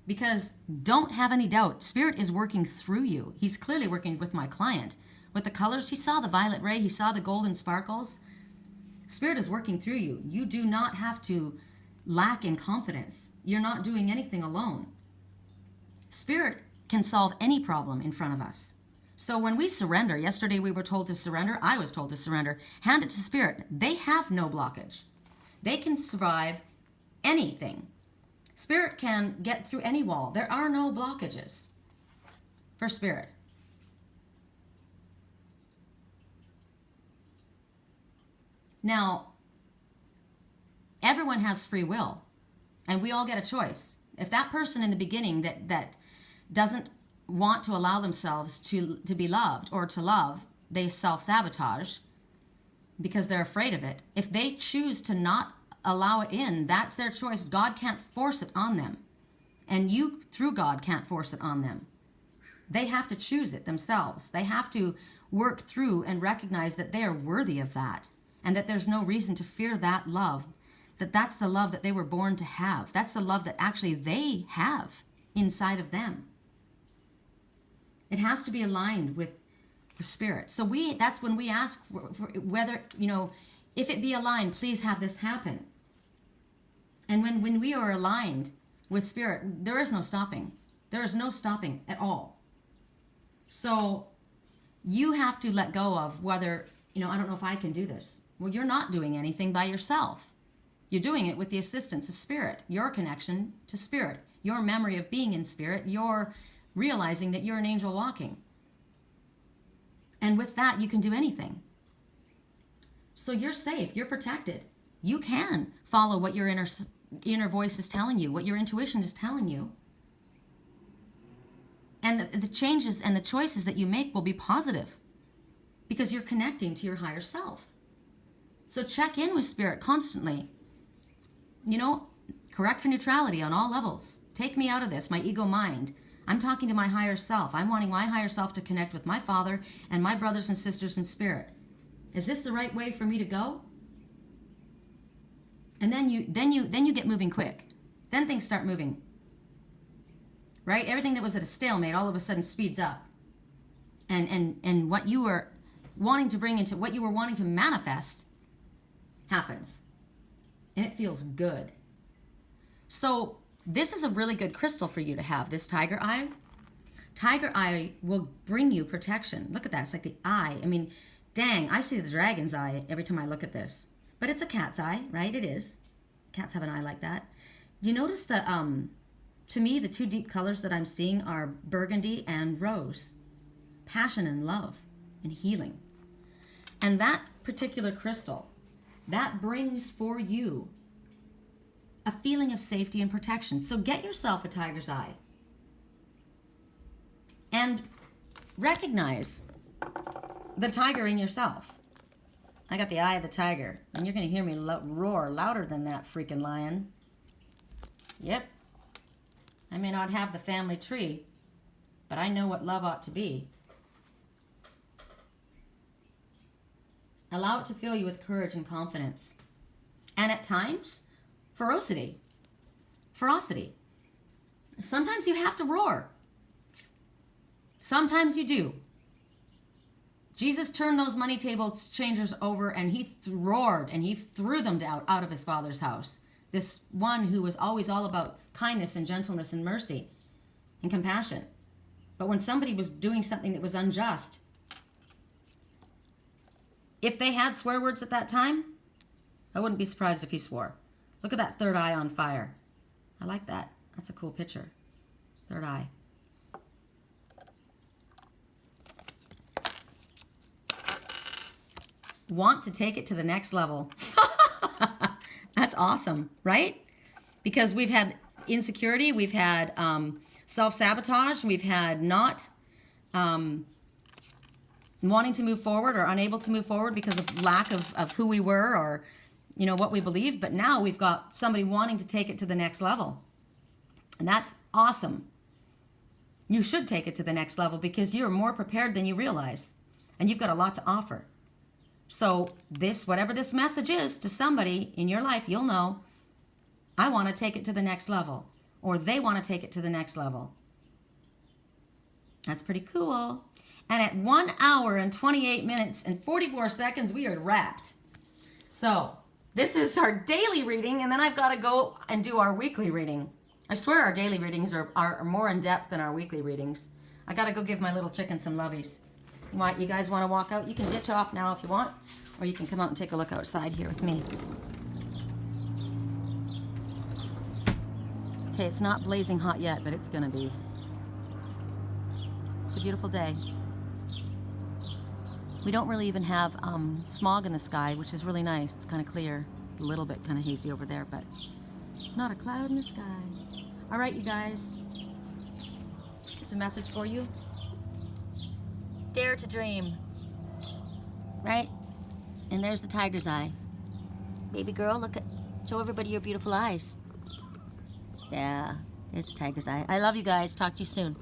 Because don't have any doubt. Spirit is working through you. He's clearly working with my client. With the colors, he saw the violet ray. He saw the golden sparkles. Spirit is working through you. You do not have to lack in confidence. You're not doing anything alone. Spirit can solve any problem in front of us. So when we surrender, yesterday we were told to surrender, I was told to surrender, hand it to Spirit. They have no blockage. They can survive anything. Spirit can get through any wall. There are no blockages for Spirit. Now, everyone has free will, and we all get a choice. If that person in the beginning that doesn't want to allow themselves to be loved or to love, they self-sabotage because they're afraid of it. If they choose to not allow it in, that's their choice. God can't force it on them. And you, through God, can't force it on them. They have to choose it themselves. They have to work through and recognize that they are worthy of that, and that there's no reason to fear that love, that that's the love that they were born to have. That's the love that actually they have inside of them. It has to be aligned with spirit. So that's when we ask for whether, if it be aligned, please have this happen. And when we are aligned with spirit, there is no stopping. There is no stopping at all. So you have to let go of whether, I don't know if I can do this. Well, you're not doing anything by yourself. You're doing it with the assistance of spirit, your connection to spirit, your memory of being in spirit, your realizing that you're an angel walking. And with that, you can do anything. So you're safe, you're protected. You can follow what your inner voice is telling you, what your intuition is telling you. And the changes and the choices that you make will be positive because you're connecting to your higher self. So check in with spirit constantly. Correct for neutrality on all levels. Take me out of this, my ego mind. I'm talking to my higher self. I'm wanting my higher self to connect with my Father and my brothers and sisters in spirit. Is this the right way for me to go? And then you get moving quick. Then things start moving. Right? Everything that was at a stalemate all of a sudden speeds up. And what you were wanting to bring into, what you were wanting to manifest happens. And it feels good. So this is a really good crystal for you to have, this tiger eye. Tiger eye will bring you protection. Look at that. It's like the eye. I mean, dang, I see the dragon's eye every time I look at this. But it's a cat's eye, right? It is. Cats have an eye like that. Do you notice the, to me, the two deep colors that I'm seeing are burgundy and rose. Passion and love and healing. And that particular crystal, that brings for you a feeling of safety and protection. So get yourself a tiger's eye. And recognize the tiger in yourself. I got the eye of the tiger. And you're going to hear me roar louder than that freaking lion. Yep. I may not have the family tree, but I know what love ought to be. Allow it to fill you with courage and confidence. And at times, ferocity. Sometimes you have to roar. Sometimes you do. Jesus turned those money table changers over and he roared and he threw them out of his Father's house. This one who was always all about kindness and gentleness and mercy and compassion. But when somebody was doing something that was unjust, if they had swear words at that time, I wouldn't be surprised if he swore. Look at that third eye on fire. I like that. That's a cool picture. Third eye. Want to take it to the next level. That's awesome, right? Because we've had insecurity, we've had self-sabotage, we've had not wanting to move forward or unable to move forward because of lack of who we were or what we believe. But now we've got somebody wanting to take it to the next level. And that's awesome. You should take it to the next level because you're more prepared than you realize. And you've got a lot to offer. So whatever this message is to somebody in your life, you'll know, I want to take it to the next level. Or they want to take it to the next level. That's pretty cool. And at 1 hour and 28 minutes and 44 seconds, we are wrapped. So this is our daily reading, and then I've got to go and do our weekly reading. I swear our daily readings are more in depth than our weekly readings. I got to go give my little chicken some lovies. You guys want to walk out? You can ditch off now if you want, or you can come out and take a look outside here with me. Okay, it's not blazing hot yet, but it's going to be. It's a beautiful day. We don't really even have smog in the sky, which is really nice. It's kind of clear. A little bit kind of hazy over there, but not a cloud in the sky. All right, you guys. Here's a message for you. Dare to dream. Right? And there's the tiger's eye. Baby girl, show everybody your beautiful eyes. Yeah. There's the tiger's eye. I love you guys. Talk to you soon.